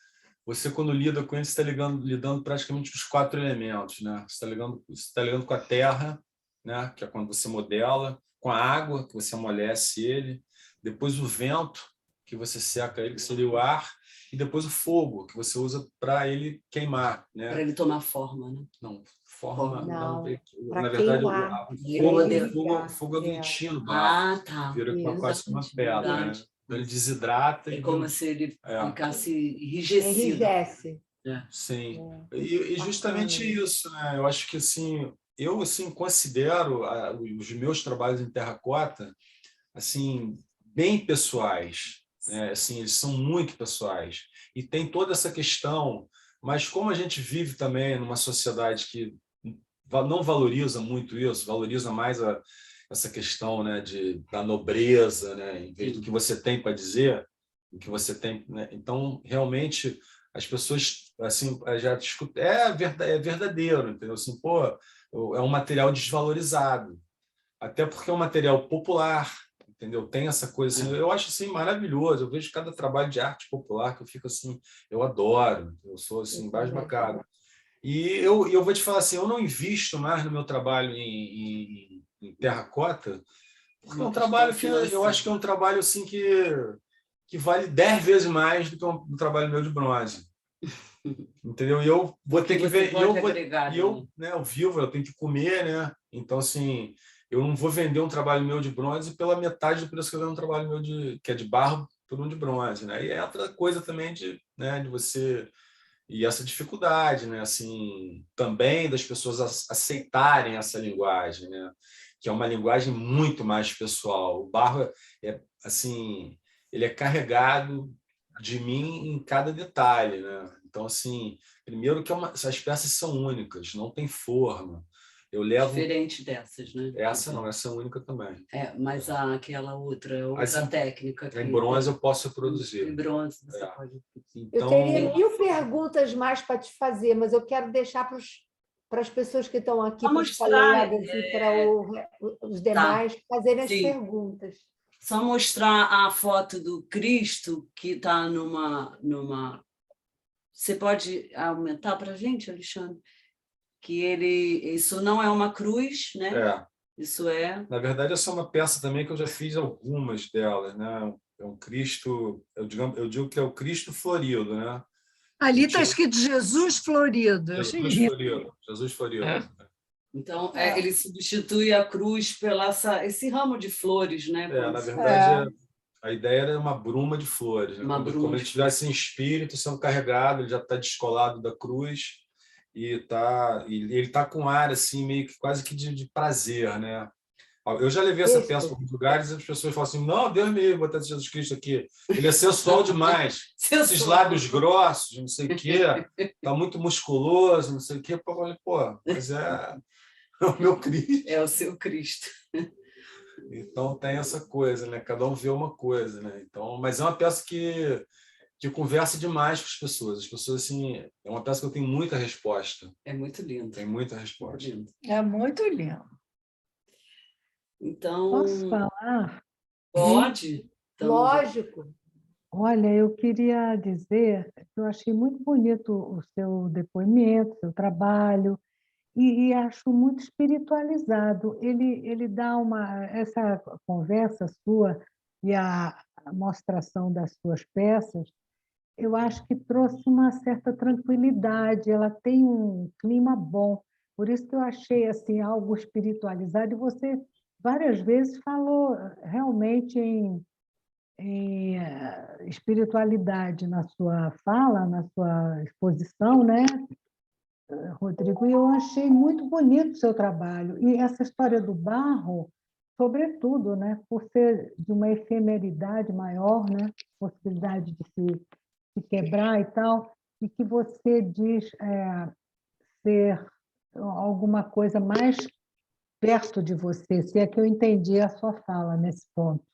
você quando lida com ele está lidando praticamente com os 4 elementos, né? Você está lidando com a terra, né? Que é quando você modela, com a água que você amolece ele, depois o vento que você seca ele, que seria o ar, e depois o fogo que você usa para ele queimar, né? Para ele tomar forma, né? Não, forma não. Na verdade, o fogo é o ventinho no barro. Tá. Vira quase uma pedra, né? Então ele desidrata. É como se ele ficasse enrijecido. Enrijece. Sim. E justamente isso, né? Eu acho que assim, eu assim considero os meus trabalhos em terracota assim bem pessoais, né? Assim, eles são muito pessoais e tem toda essa questão, mas como a gente vive também numa sociedade que não valoriza muito isso, valoriza mais essa questão, né, da nobreza, né, em vez do que você tem para dizer, o que você tem, né? Então realmente as pessoas assim já discutem, é verdadeiro, entendeu? Assim, pô, é um material desvalorizado, até porque é um material popular, entendeu? Tem essa coisa assim, eu acho assim maravilhoso. Eu vejo cada trabalho de arte popular que eu fico assim, eu adoro, eu sou assim embasbacado. E eu vou te falar assim, eu não invisto mais no meu trabalho em terracota, porque é um trabalho que eu acho que é um trabalho assim que vale 10 vezes mais do que um trabalho meu de bronze. Entendeu? E eu vou ter que ver, eu vivo, eu tenho que comer, né? Então assim, eu não vou vender um trabalho meu de bronze pela metade do preço que eu vendo um trabalho meu que é de barro por um de bronze, né? E é outra coisa também de você e essa dificuldade, né? Assim, também das pessoas aceitarem essa linguagem, né? Que é uma linguagem muito mais pessoal. O barro assim, ele é carregado de mim em cada detalhe, né? Então, assim, primeiro que essas peças são únicas, não tem forma. Eu levo diferente dessas, né? Essa não, essa é única também. Mas aquela outra técnica. Em bronze eu posso produzir. Em bronze você pode. Então, eu teria 1000 perguntas mais para te fazer, mas eu quero deixar para as pessoas que estão aqui, para os colegas e para os demais fazerem as perguntas. Só mostrar a foto do Cristo que está numa. Você pode aumentar para a gente, Alexandre? Que isso não é uma cruz, né? Isso é... Na verdade, essa é uma peça também que eu já fiz algumas delas, né? É um Cristo, eu digo que é o Cristo florido, né? Ali está escrito Jesus florido. Jesus florido. Então, ele substitui a cruz pela esse ramo de flores, né? Na verdade, a ideia era uma bruma de flores, né? Como ele estivesse em espírito sendo carregado, ele já está descolado da cruz e ele está com ar assim, meio que quase que de prazer, né? Eu já levei essa peça para alguns lugares e as pessoas falam assim: não, Deus me livre, botar Jesus Cristo aqui. Ele é sensual demais. Esses lábios grossos, não sei o quê, está muito musculoso, não sei o quê. Eu falei, pô, mas é o meu Cristo. É o seu Cristo. Então tem essa coisa, né? Cada um vê uma coisa, né? Então, mas é uma peça que conversa demais com as pessoas. As pessoas, assim, é uma peça que eu tenho muita resposta. É muito lindo. Tem muita resposta. É muito lindo. Então, posso falar? pode? Lógico. Olha, eu queria dizer que eu achei muito bonito o seu depoimento, o seu trabalho, e acho muito espiritualizado. Ele dá essa conversa sua e a mostração das suas peças, eu acho que trouxe uma certa tranquilidade, ela tem um clima bom. Por isso que eu achei assim algo espiritualizado, e você várias vezes falou realmente em espiritualidade na sua fala, na sua exposição, né, Rodrigo? E eu achei muito bonito o seu trabalho. E essa história do barro, sobretudo, né, por ser de uma efemeridade maior, né, possibilidade de se quebrar e tal, e que você diz ser alguma coisa mais perto de você, se é que eu entendi a sua fala nesse ponto.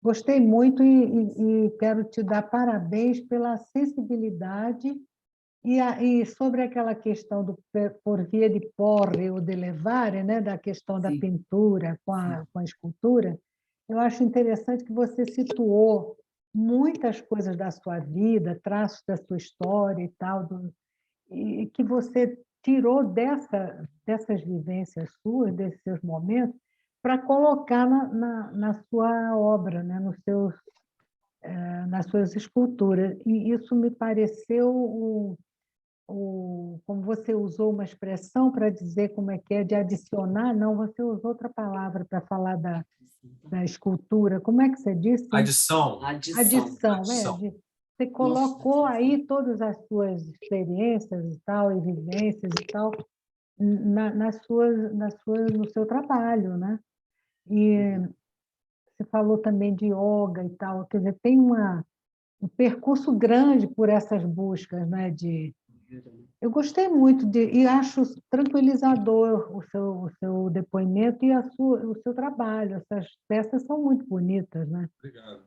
Gostei muito e quero te dar parabéns pela sensibilidade e sobre aquela questão do por via de porre ou de levare, né, da questão da pintura com a escultura, eu acho interessante que você situou muitas coisas da sua vida, traços da sua história e tal, e que você tirou dessas vivências suas, desses seus momentos, para colocar na sua obra, né? Nas suas esculturas. E isso me pareceu, como você usou uma expressão para dizer como é que é, de adicionar, não, você usou outra palavra para falar da escultura. Como é que você disse? Adição. Adição. Você colocou aí todas as suas experiências e tal, e vivências e tal, no seu trabalho, né? E você falou também de yoga e tal, quer dizer, tem um percurso grande por essas buscas, né? Eu gostei muito e acho tranquilizador o seu depoimento e o seu trabalho. Essas peças são muito bonitas, né? Obrigado.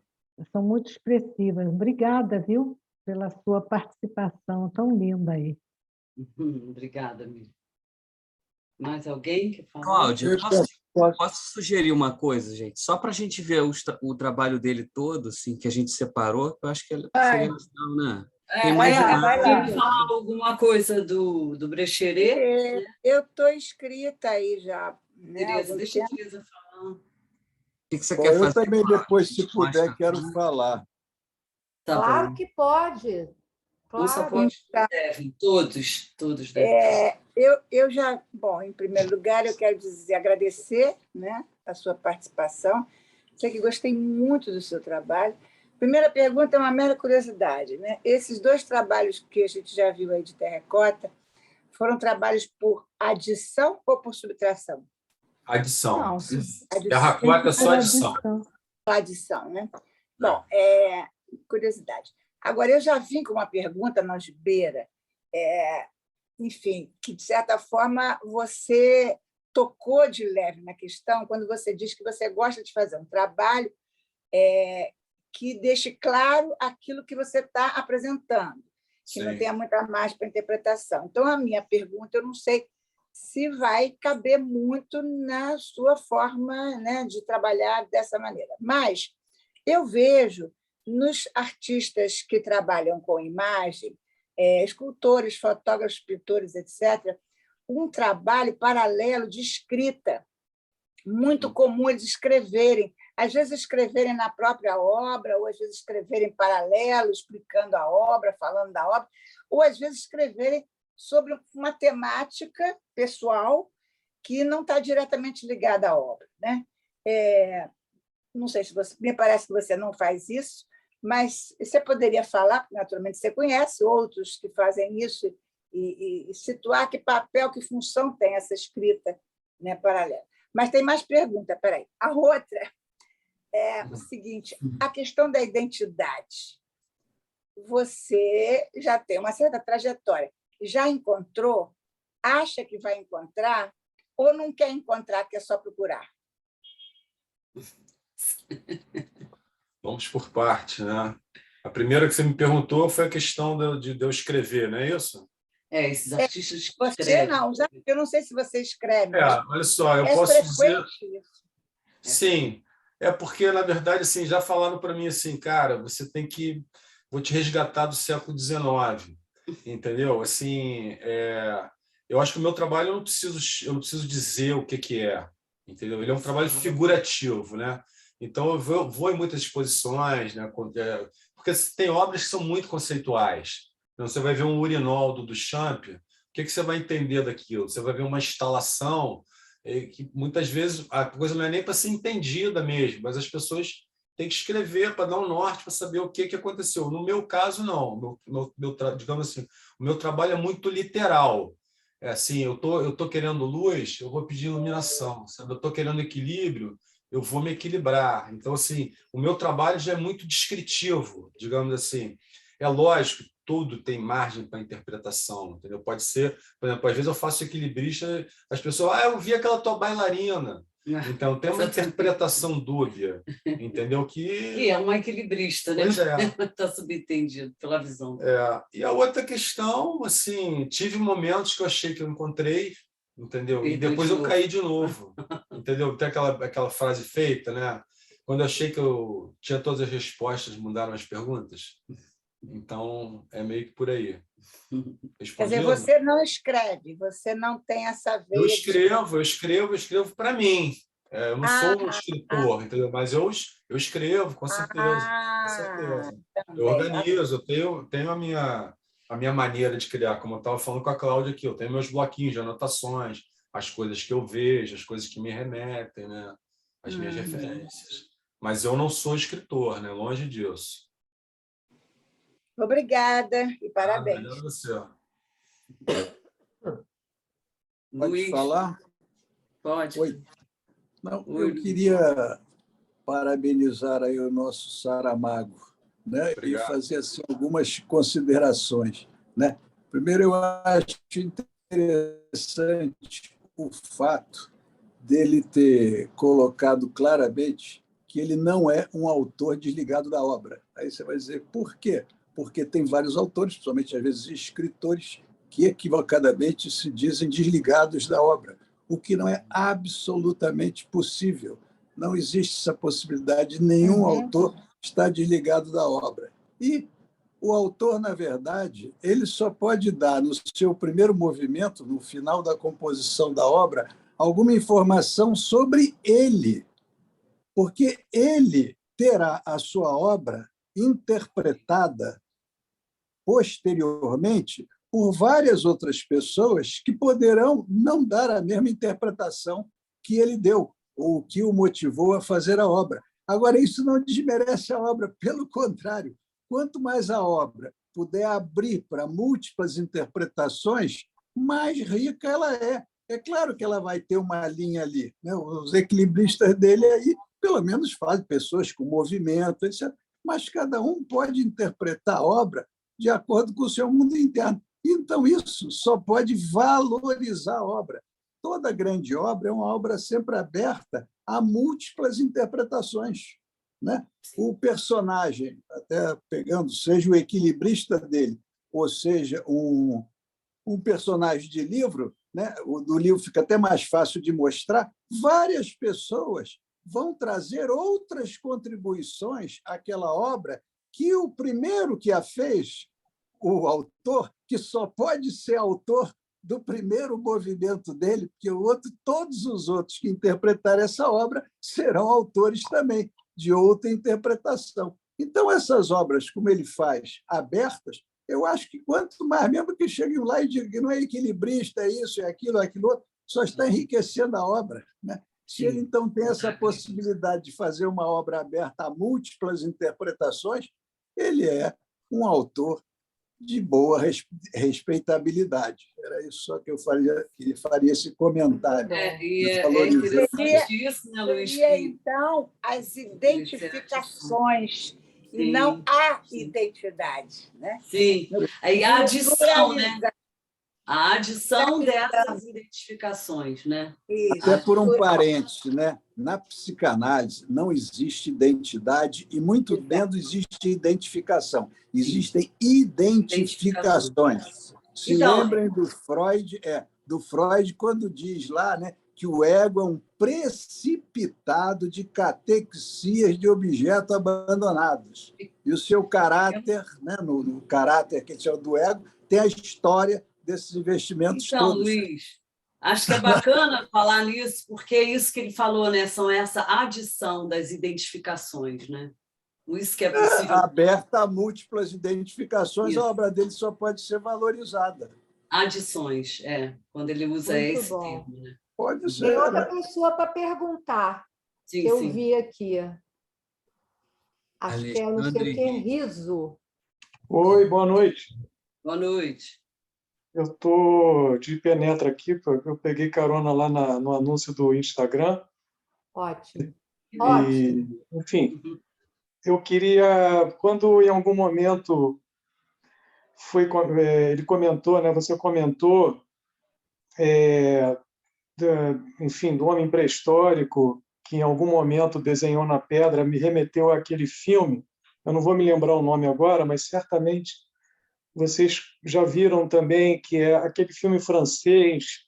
São muito expressivas. Obrigada, viu, pela sua participação tão linda aí. Obrigada, amiga. Mais alguém que fala? Cláudia, posso sugerir uma coisa, gente? Só para a gente ver o trabalho dele todo, assim, que a gente separou, eu acho que seria legal, né? Tem mais Quer falar alguma coisa do Brecheret? Eu estou inscrita aí já. Né, Tereza, deixa a Tereza falar. O que você quer fazer? Eu também, depois, se puder, quero falar. Tá Claro bom. que pode. Não só Claro. pode, devem. Todos devem. Eu já, bom, em primeiro lugar, eu quero agradecer, né, a sua participação. Sei que gostei muito do seu trabalho. Primeira pergunta é uma mera curiosidade, né? Esses dois trabalhos que a gente já viu aí de terracota foram trabalhos por adição ou por subtração? Adição. Não, Terracota é só adição. Adição, né? Bom, curiosidade. Agora, eu já vim com uma pergunta na algibeira, enfim, que, de certa forma, você tocou de leve na questão quando você diz que você gosta de fazer um trabalho que deixe claro aquilo que você está apresentando, que não tenha muita margem para interpretação. Então, a minha pergunta, eu não sei se vai caber muito na sua forma, né, de trabalhar dessa maneira. Mas eu vejo nos artistas que trabalham com imagem, escultores, fotógrafos, pintores, etc., um trabalho paralelo de escrita. Muito comum eles escreverem, às vezes escreverem na própria obra, ou às vezes escreverem em paralelo, explicando a obra, falando da obra, ou às vezes escreverem sobre uma temática pessoal que não está diretamente ligada à obra, né? não sei se você, me parece que você não faz isso, mas você poderia falar, porque naturalmente você conhece outros que fazem isso, e situar que papel, que função tem essa escrita, né, paralela. Mas tem mais pergunta, peraí. A outra é o seguinte: a questão da identidade. Você já tem uma certa trajetória. Já encontrou? Acha que vai encontrar? Ou não quer encontrar, quer só procurar? Vamos por parte, né? A primeira que você me perguntou foi a questão de eu escrever, não é isso? Esses artistas que Você escrevem. não, eu não sei se você escreve. Mas olha só, eu é posso dizer... isso. Sim, é porque, na verdade, assim, já falaram para mim assim, cara, você tem que... Vou te resgatar do século XIX, entendeu? Assim, eu acho que o meu trabalho eu não preciso dizer o que é, entendeu? Ele é um trabalho figurativo, né? Então, eu vou em muitas exposições, né? Porque tem obras que são muito conceituais. Então, você vai ver um urinol do Duchamp, o que você vai entender daquilo? Você vai ver uma instalação que, muitas vezes, a coisa não é nem para ser entendida mesmo, mas as pessoas têm que escrever para dar um norte, para saber o que aconteceu. No meu caso, não. Digamos assim, o meu trabalho é muito literal. É assim, eu tô querendo luz, eu vou pedir iluminação. Sabe? Eu estou querendo equilíbrio, eu vou me equilibrar. Então, assim, o meu trabalho já é muito descritivo, digamos assim. É lógico, tudo tem margem para interpretação, entendeu? Pode ser, por exemplo, às vezes eu faço equilibrista, as pessoas, eu vi aquela tua bailarina. Então, tem uma interpretação dúbia, entendeu? E é uma equilibrista, né? Pois é. Está subentendido pela visão. E a outra questão, assim, tive momentos que eu achei que eu encontrei, entendeu? E depois eu caí de novo, entendeu? Tem aquela frase feita, né? Quando eu achei que eu tinha todas as respostas, mudaram as perguntas. Então, é meio que por aí. Quer dizer, você não escreve, você não tem essa veia... Eu escrevo para mim. Eu não sou um escritor, entendeu? Mas eu escrevo, com certeza. Com certeza. Também. Eu organizo, eu tenho a minha maneira de criar, como eu estava falando com a Cláudia aqui, eu tenho meus bloquinhos de anotações, as coisas que eu vejo, as coisas que me remetem, né? As minhas referências. Mas eu não sou escritor, né? Longe disso. Obrigada e parabéns. Obrigado a você. Pode falar? Pode. Oi. Não, eu queria parabenizar aí o nosso Saramago, né? E fazer assim, algumas considerações, né? Primeiro, eu acho interessante o fato dele ter colocado claramente que ele não é um autor desligado da obra. Aí você vai dizer, por quê? Porque tem vários autores, principalmente às vezes escritores, que equivocadamente se dizem desligados da obra, o que não é absolutamente possível. Não existe essa possibilidade, nenhum autor está desligado da obra. E o autor, na verdade, ele só pode dar, no seu primeiro movimento, no final da composição da obra, alguma informação sobre ele, porque ele terá a sua obra interpretada posteriormente por várias outras pessoas que poderão não dar a mesma interpretação que ele deu, ou que o motivou a fazer a obra. Agora, isso não desmerece a obra, pelo contrário. Quanto mais a obra puder abrir para múltiplas interpretações, mais rica ela é. É claro que ela vai ter uma linha ali, né? Os equilibristas dele aí, pelo menos, fazem pessoas com movimento, etc. Mas cada um pode interpretar a obra de acordo com o seu mundo interno. Então, isso só pode valorizar a obra. Toda grande obra é uma obra sempre aberta a múltiplas interpretações, né? O personagem, até pegando, seja o equilibrista dele, ou seja, um personagem de livro, né? O do livro fica até mais fácil de mostrar, várias pessoas vão trazer outras contribuições àquela obra que o primeiro que a fez, o autor, que só pode ser autor do primeiro movimento dele, porque todos os outros que interpretarem essa obra serão autores também de outra interpretação. Então, essas obras, como ele faz, abertas, eu acho que quanto mais, mesmo que cheguem lá e digam que não é equilibrista, é isso, é aquilo outro, só está enriquecendo a obra, né? Se ele, então, tem essa possibilidade de fazer uma obra aberta a múltiplas interpretações, ele é um autor de boa respeitabilidade. Era isso só que eu faria esse comentário. É interessante isso, né, Luiz? Seria, então, as identificações e não a identidade. Né? Sim, aí a adição, né? A adição dessas identificações, né? Até por um parênteses, né? Na psicanálise não existe identidade e muito menos existe identificação. Existem identificações. Se lembrem do Freud, quando diz lá, né, que o ego é um precipitado de catexias de objetos abandonados. E o seu caráter, né, no caráter que é o do ego, tem a história desses investimentos então, todos. Luiz, acho que é bacana falar nisso, porque é isso que ele falou, né? São essa adição das identificações, né? Isso que é possível. Aberta a múltiplas identificações, isso. A obra dele só pode ser valorizada. Adições, quando ele usa muito esse bom. termo. Né? Pode ser. Tem outra pessoa para perguntar, sim, que eu vi aqui. Acho que é não sei o que, Riso. Oi, boa noite. Boa noite. Eu estou de penetra aqui, porque eu peguei carona lá no anúncio do Instagram. Ótimo. Ótimo. Enfim, eu queria, quando em algum momento ele comentou, né? Você comentou, enfim, do homem pré-histórico que em algum momento desenhou na pedra, me remeteu àquele filme. Eu não vou me lembrar o nome agora, mas certamente vocês já viram também, que é aquele filme francês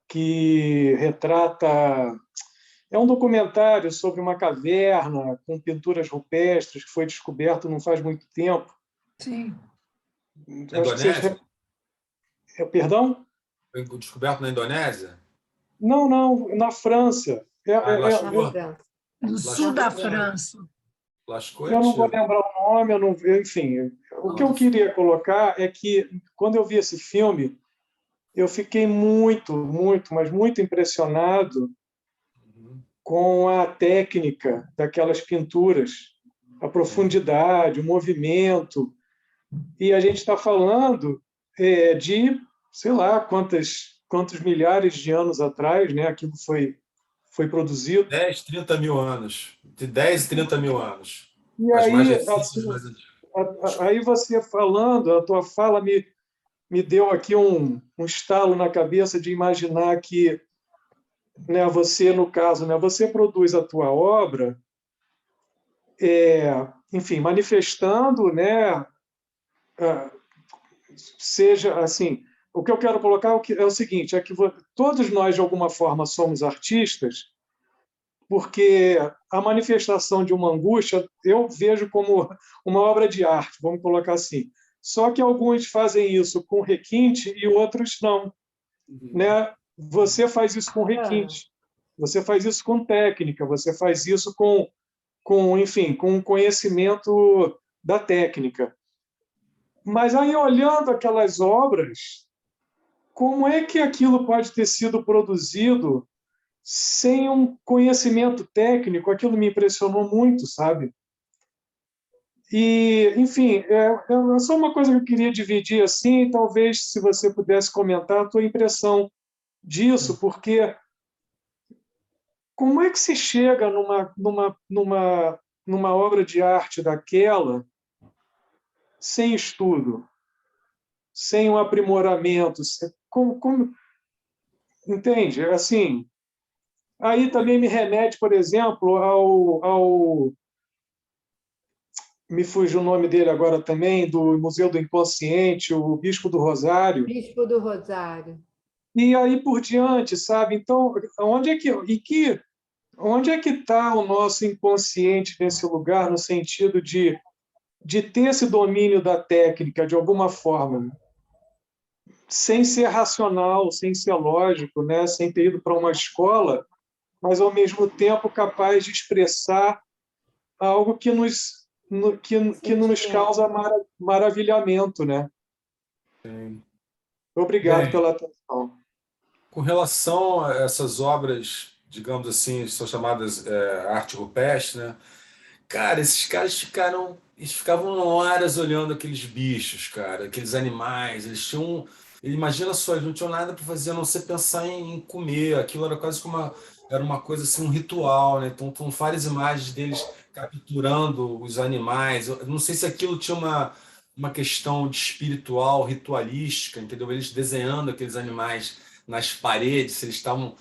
que retrata... É um documentário sobre uma caverna com pinturas rupestres que foi descoberto não faz muito tempo. Sim. Indonésia? Perdão? Foi descoberto na Indonésia? Não, na França. No sul da França. Eu não vou lembrar o nome, enfim. O que eu queria colocar é que, quando eu vi esse filme, eu fiquei muito, mas muito impressionado com a técnica daquelas pinturas, a profundidade, o movimento. E a gente está falando de, sei lá, quantos milhares de anos atrás, né, aquilo foi produzido. 10, 30 mil anos. De 10 e 30 mil anos. E aí você falando, a tua fala me deu aqui um estalo na cabeça de imaginar que, né, você, no caso, né, você produz a tua obra, enfim, manifestando, né, seja assim, o que eu quero colocar é o seguinte, é que todos nós, de alguma forma, somos artistas, porque a manifestação de uma angústia eu vejo como uma obra de arte, vamos colocar assim. Só que alguns fazem isso com requinte e outros não. Né? Você faz isso com requinte, você faz isso com técnica, você faz isso enfim, com conhecimento da técnica. Mas aí, olhando aquelas obras, como é que aquilo pode ter sido produzido sem um conhecimento técnico? Aquilo me impressionou muito, sabe? E, enfim, é só uma coisa que eu queria dividir assim, talvez se você pudesse comentar a tua impressão disso, porque como é que se chega numa obra de arte daquela sem estudo, sem um aprimoramento? Entende? Assim, aí também me remete, por exemplo, ao me fugiu o nome dele agora também, do Museu do Inconsciente, o Bispo do Rosário. Bispo do Rosário. E aí por diante, sabe? Então, onde é que está o nosso inconsciente nesse lugar, no sentido de ter esse domínio da técnica, de alguma forma, sem ser racional, sem ser lógico, né? Sem ter ido para uma escola, mas, ao mesmo tempo, capaz de expressar algo que nos causa maravilhamento, né? Sim. Obrigado pela atenção. Com relação a essas obras digamos assim, são chamadas arte rupestre, né? Cara, esses caras eles ficavam horas olhando aqueles bichos, cara, aqueles animais. Eles tinham, imagina só, eles não tinham nada para fazer a não ser pensar em comer. Aquilo era quase como era uma coisa assim, um ritual, né? Então, com várias imagens deles capturando os animais. Eu não sei se aquilo tinha uma questão de espiritual, ritualística, entendeu? Eles desenhando aqueles animais nas paredes, se eles estavam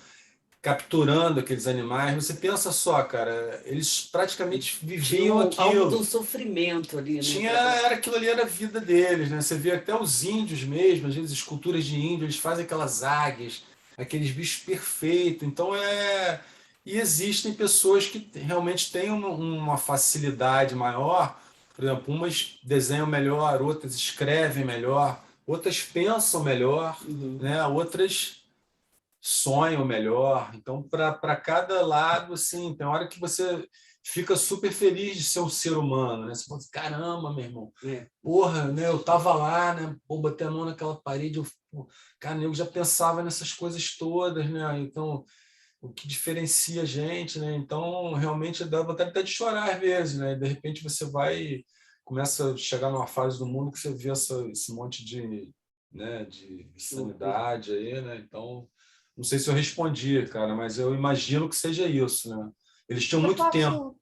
capturando aqueles animais. Você pensa só, cara, eles praticamente viviam Algo aquilo. do sofrimento ali, né? Aquilo ali era a vida deles, né? Você vê até os índios mesmo, às vezes esculturas de índio, eles fazem aquelas águias, aqueles bichos perfeitos. Então e existem pessoas que realmente têm uma facilidade maior. Por exemplo, umas desenham melhor, outras escrevem melhor, outras pensam melhor, né? Outras sonham melhor. Então, para cada lado, assim, tem hora que você fica super feliz de ser um ser humano, né? Você fala assim, caramba, meu irmão, porra, né? Eu tava lá, né? Pô, botei a mão naquela parede, cara, eu já pensava nessas coisas todas, né? Então, o que diferencia a gente, né? Então, realmente dá vontade até de chorar às vezes, né? De repente você começa a chegar numa fase do mundo que você vê esse monte de, né, de insanidade aí, né? Então, não sei se eu respondi, cara, mas eu imagino que seja isso, né? Eles tinham muito tempo.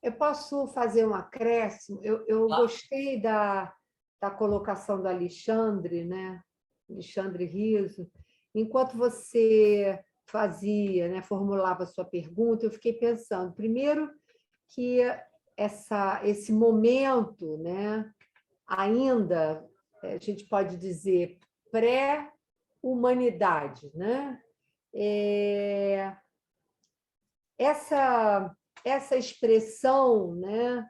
Eu posso fazer um acréscimo? Eu gostei da colocação do Alexandre, né? Alexandre Riso. Enquanto você fazia, né, formulava a sua pergunta, eu fiquei pensando, primeiro, que esse momento, né, ainda, a gente pode dizer, pré-humanidade, né? Essa expressão, né?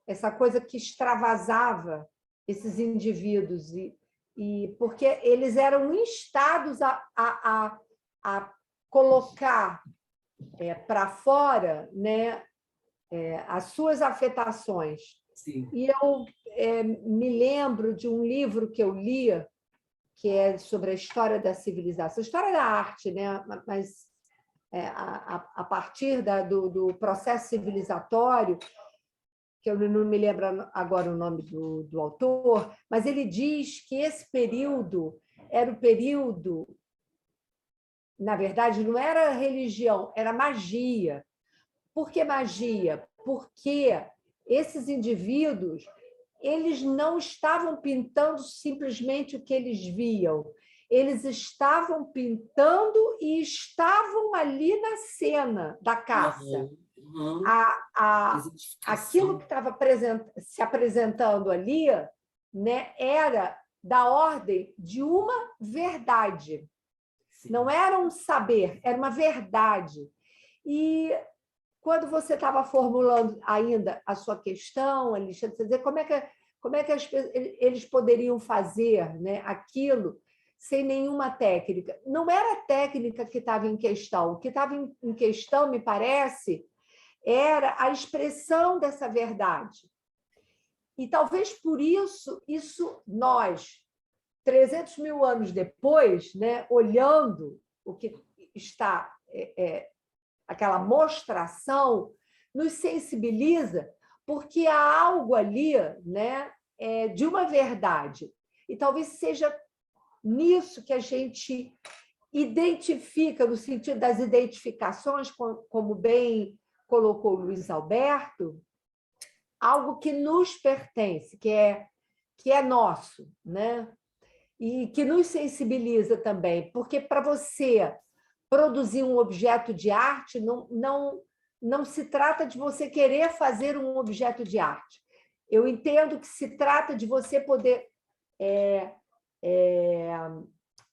Essa coisa que extravasava esses indivíduos, e porque eles eram instados a colocar para fora, né, as suas afetações. Sim. E eu me lembro de um livro que eu li, que é sobre a história da civilização, a história da arte, né? Mas a partir do processo civilizatório, que eu não me lembro agora o nome do autor, mas ele diz que esse período era o período, na verdade, não era religião, era magia. Por que magia? Porque esses indivíduos, eles não estavam pintando simplesmente o que eles viam, eles estavam pintando e estavam ali na cena da caça. Aquilo que estava se apresentando ali, né, era da ordem de uma verdade. Sim. Não era um saber, era uma verdade. E quando você estava formulando ainda a sua questão, Alexandre, você dizer como é que eles poderiam fazer, né, aquilo sem nenhuma técnica. Não era a técnica que estava em questão. O que estava em questão, me parece, era a expressão dessa verdade. E talvez por isso nós, 300 mil anos depois, né, olhando o que está, aquela mostração, nos sensibiliza, porque há algo ali, né, de uma verdade. E talvez seja nisso que a gente identifica, no sentido das identificações, como bem colocou o Luiz Alberto, algo que nos pertence, que é nosso, né? E que nos sensibiliza também, porque para você produzir um objeto de arte não se trata de você querer fazer um objeto de arte. Eu entendo que se trata de você poder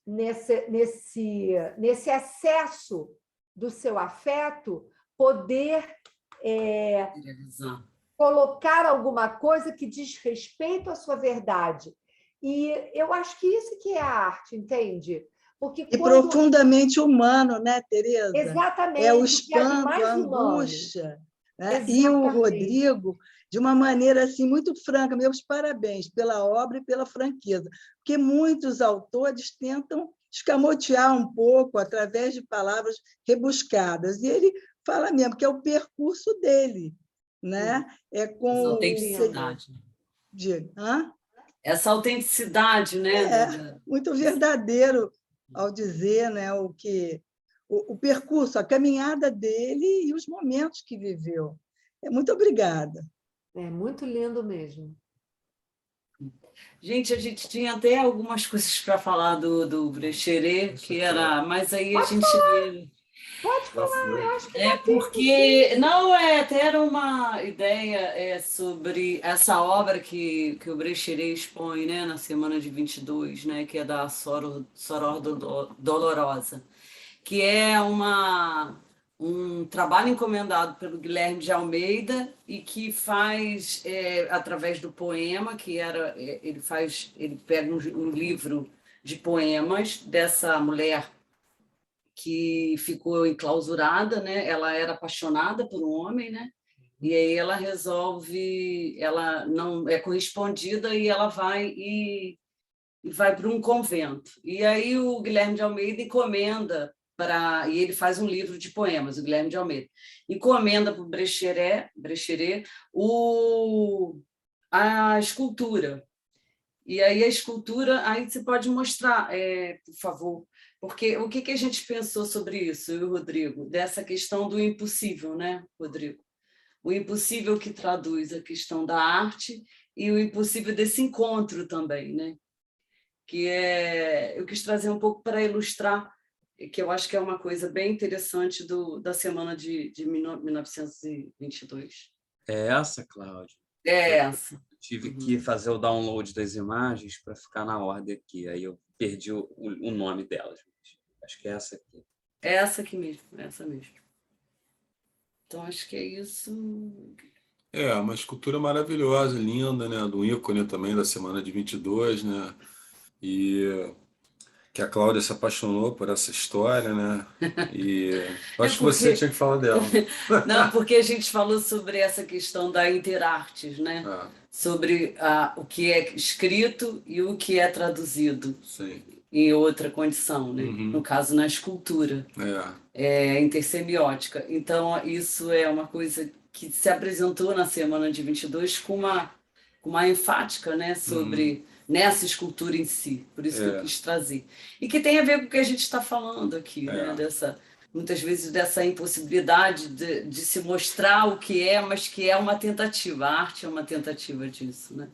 nesse excesso do seu afeto, poder colocar alguma coisa que diz respeito à sua verdade. E eu acho que isso que é a arte, entende? Porque profundamente humano, né, Tereza? Exatamente. É o espanto, a angústia. Né? E o Rodrigo, de uma maneira assim, muito franca, meus parabéns pela obra e pela franqueza, porque muitos autores tentam escamotear um pouco através de palavras rebuscadas. E ele fala mesmo que é o percurso dele, né? É com essa autenticidade. Diga. Hã? Essa autenticidade, né? Muito verdadeiro ao dizer, né, o percurso, a caminhada dele e os momentos que viveu. Muito obrigada. É muito lindo mesmo. Gente, a gente tinha até algumas coisas para falar do Brecheret, que era, mas aí a gente vê. Pode falar, eu acho que porque não até era uma ideia sobre essa obra que o Brecheret expõe, né, na semana de 22, né, que é da Soror Dolorosa, que é um trabalho encomendado pelo Guilherme de Almeida e que faz através do poema, que era ele pega um livro de poemas dessa mulher que ficou enclausurada, né? Ela era apaixonada por um homem, né? E aí ela resolve, ela não é correspondida e ela vai para um convento. E aí o Guilherme de Almeida encomenda e ele faz um livro de poemas, o Guilherme de Almeida encomenda para o Brecheret a escultura. E aí a escultura, aí você pode mostrar, por favor. Porque o que a gente pensou sobre isso, eu e o Rodrigo, dessa questão do impossível, né, Rodrigo? O impossível que traduz a questão da arte e o impossível desse encontro também, né? Que eu quis trazer um pouco para ilustrar, que eu acho que é uma coisa bem interessante da semana de 1922. É essa, Cláudia? É essa. Eu tive que fazer o download das imagens para ficar na ordem aqui, aí eu perdi o nome delas. Acho que é essa aqui. É essa aqui mesmo, essa mesmo. Então, acho que é isso. É, uma escultura maravilhosa, linda, né? Do ícone também da semana de 22, né? E que a Cláudia se apaixonou por essa história, né? E acho que você tinha que falar dela. Não, porque a gente falou sobre essa questão da interartes, né? Sobre o que é escrito e o que é traduzido. Sim. Em outra condição, né? No caso, na escultura. Intersemiótica. Então, isso é uma coisa que se apresentou na semana de 22 com uma enfática, né? Sobre nessa escultura em si. Por isso que eu quis trazer. E que tem a ver com o que a gente está falando aqui, né? Muitas vezes dessa impossibilidade de se mostrar o que é, mas que é uma tentativa. A arte é uma tentativa disso, né?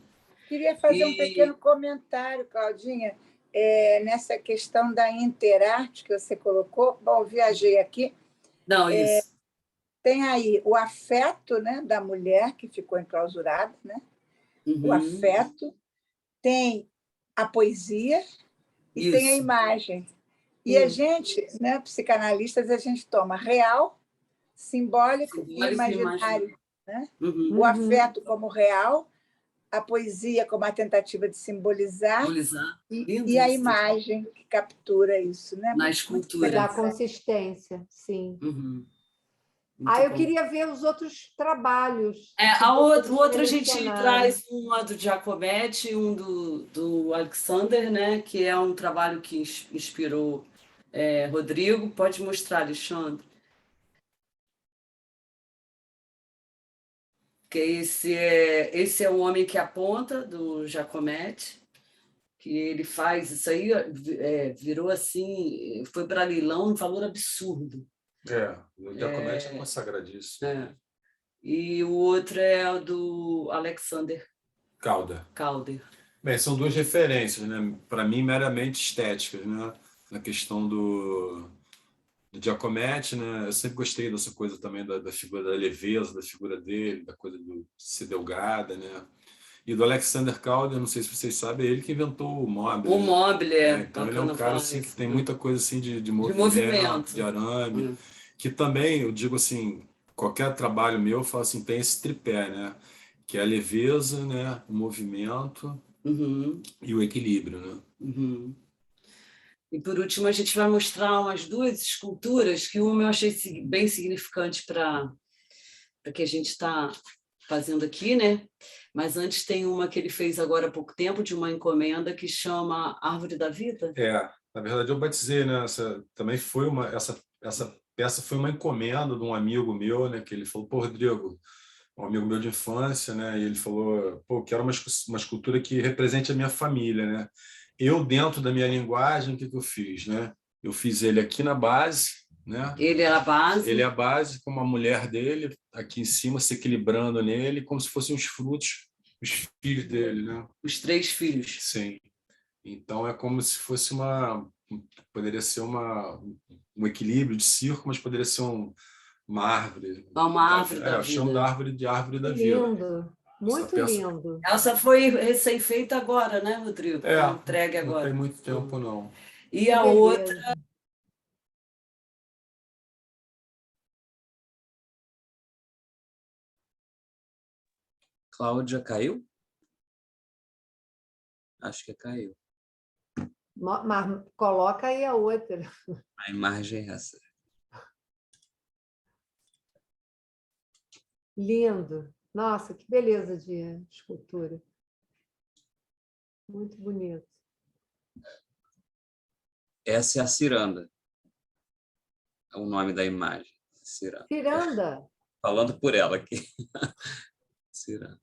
Queria fazer um pequeno comentário, Claudinha, nessa questão da interarte que você colocou. Bom, viajei aqui. Não, isso. Tem aí o afeto, né, da mulher que ficou enclausurada, né? O afeto, tem a poesia e tem a imagem. E a gente, né, psicanalistas, a gente toma real, simbólico e imaginário. Né? O afeto como real, a poesia como a tentativa de simbolizar e a imagem que captura isso. Né? Na escultura. Da consistência, sim. Eu queria ver os outros trabalhos. O outro a gente traz uma do Giacometti e um do Alexander, né? Que é um trabalho que inspirou Rodrigo. Pode mostrar, Alexandre. Que esse é o Homem que Aponta, do Giacometti, que ele faz isso aí, virou assim, foi para leilão um valor absurdo. O Giacometti é consagradíssimo. E o outro é o do Alexander Calder. Bem, são duas referências, né? Para mim, meramente estéticas, né? Na questão do Giacometti, né? Eu sempre gostei dessa coisa também da figura da leveza, da figura dele, da coisa de ser delgada, né? E do Alexander Calder, não sei se vocês sabem, é ele que inventou o Mobile. O Mobile, então ele é um cara assim, que tem muita coisa assim, de movimento, de arame, que também, eu digo assim, qualquer trabalho meu, eu falo assim, tem esse tripé, né? Que é a leveza, né? O movimento e o equilíbrio, né? E, por último, a gente vai mostrar umas duas esculturas, que uma eu achei bem significante para o que a gente está fazendo aqui, né? Mas antes tem uma que ele fez agora há pouco tempo, de uma encomenda, que chama Árvore da Vida. Na verdade, eu batizei, né? Também foi essa peça foi uma encomenda de um amigo meu, né? Que ele falou, pô, Rodrigo, um amigo meu de infância, né? E ele falou, pô, quero uma escultura que represente a minha família, né? Eu, dentro da minha linguagem, o que eu fiz, né? Eu fiz ele aqui na base, né? Ele é a base? Ele é a base, com uma mulher dele aqui em cima, se equilibrando nele, como se fossem os frutos, os filhos dele, né? Os 3 filhos. Sim. Então, é como se fosse poderia ser um equilíbrio de círculo, mas poderia ser uma árvore. Uma árvore da vida. Eu chamo da árvore da vida. Lindo, muito lindo. Essa foi recém-feita agora, né, Rodrigo? Foi entregue agora. Não tem muito tempo, não. E a outra... Cláudia caiu? Acho que caiu. Mas coloca aí a outra. A imagem é essa. Lindo. Nossa, que beleza de escultura. Muito bonito. Essa é a ciranda. É o nome da imagem. Ciranda. Ciranda? Falando por ela aqui. Ciranda.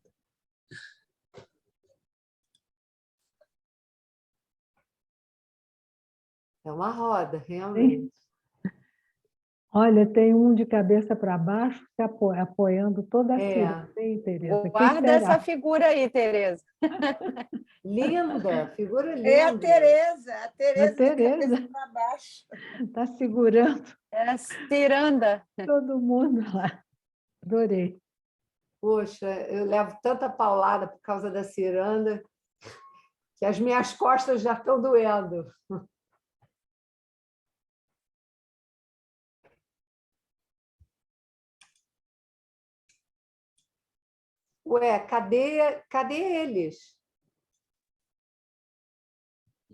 É uma roda, realmente. Olha, tem um de cabeça para baixo se apoiando toda a ciranda, hein, Tereza? Guarda essa figura aí, Tereza. Linda, figura linda. É a Tereza. A Tereza de Tereza para baixo. está segurando. É a ciranda. Todo mundo lá. Adorei. Poxa, eu levo tanta paulada por causa da ciranda que as minhas costas já estão doendo. Ué, cadê eles?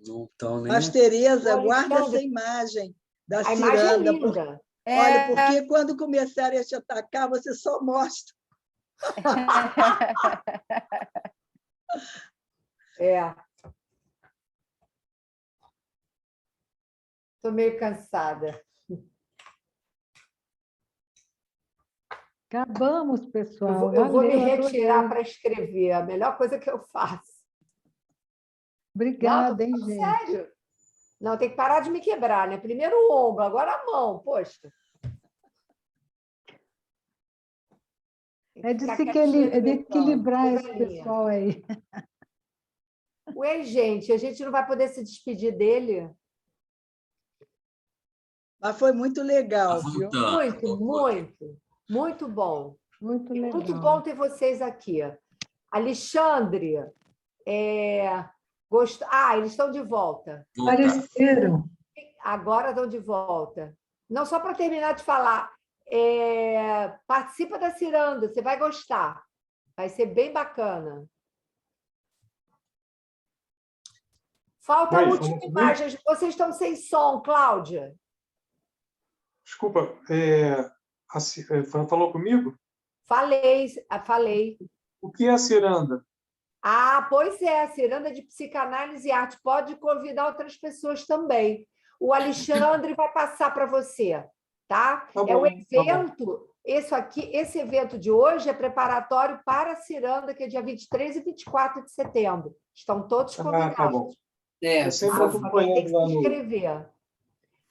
Não estão nem... Mas, Tereza, guarda essa imagem da ciranda. Imagem é linda. Olha, porque quando começarem a te atacar, você só mostra. Estou meio cansada. Acabamos, pessoal. Eu vou me Valeu, retirar adorei. para escrever. A melhor coisa que eu faço. Obrigada, hein, Não, gente? sério. Não, tem que parar de me quebrar, né? Primeiro o ombro, agora a mão, poxa. É de equilibrar esse pessoal aí. Ué, gente, a gente não vai poder se despedir dele? Mas foi muito legal, viu? Muito bom. Muito legal. Muito bom ter vocês aqui. Alexandre, eles estão de volta. Apareceram. Agora estão de volta. Não, só para terminar de falar, participa da ciranda, você vai gostar. Vai ser bem bacana. Falta a última imagem. Vocês estão sem som, Cláudia. Desculpa, falou comigo? Falei. O que é a ciranda? Ah, pois é, a ciranda de psicanálise e arte. Pode convidar outras pessoas também. O Alexandre vai passar para você, tá? É o evento, esse evento de hoje é preparatório para a ciranda, que é dia 23 e 24 de setembro. Estão todos convidados. Tá bom. Eu sempre acompanhando tem que se inscrever.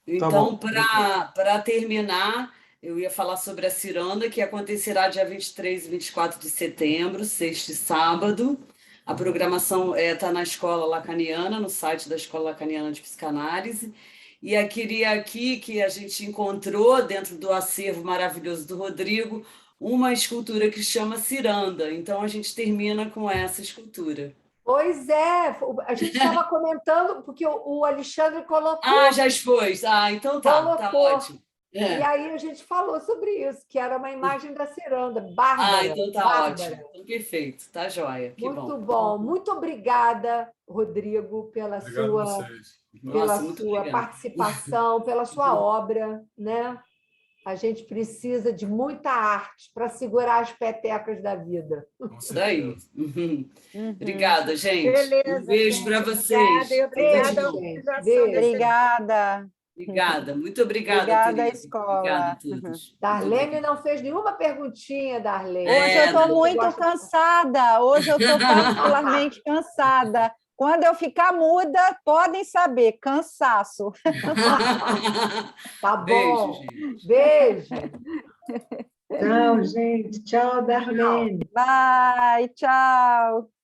Então, para terminar, eu ia falar sobre a ciranda, que acontecerá dia 23 e 24 de setembro, sexta e sábado. A programação está na Escola Lacaniana, no site da Escola Lacaniana de Psicanálise. E eu queria aqui que a gente encontrou, dentro do acervo maravilhoso do Rodrigo, uma escultura que chama Ciranda. Então, a gente termina com essa escultura. Pois é, a gente estava comentando, porque o Alexandre colocou... Ah, já expôs. Ah, então tá ótimo. E aí a gente falou sobre isso, que era uma imagem da ciranda, Bárbara. Ah, então tá ótimo. Então, perfeito, tá joia. Que muito bom. Muito obrigada, Rodrigo, pela sua participação, pela sua obra, né? a gente precisa de muita arte para segurar as petecas da vida. Isso daí. Obrigada, gente. Beleza, Um beijo para vocês. Obrigada. Obrigada. Obrigada, muito obrigada. Obrigada, Tereza. escola. Obrigada a todos. Darlene não fez nenhuma perguntinha, Darlene. Hoje eu estou muito cansada. Hoje eu estou particularmente cansada. Quando eu ficar muda, podem saber, cansaço. Tá bom. Beijo. Tchau, gente. Tchau, Darlene. Bye, tchau.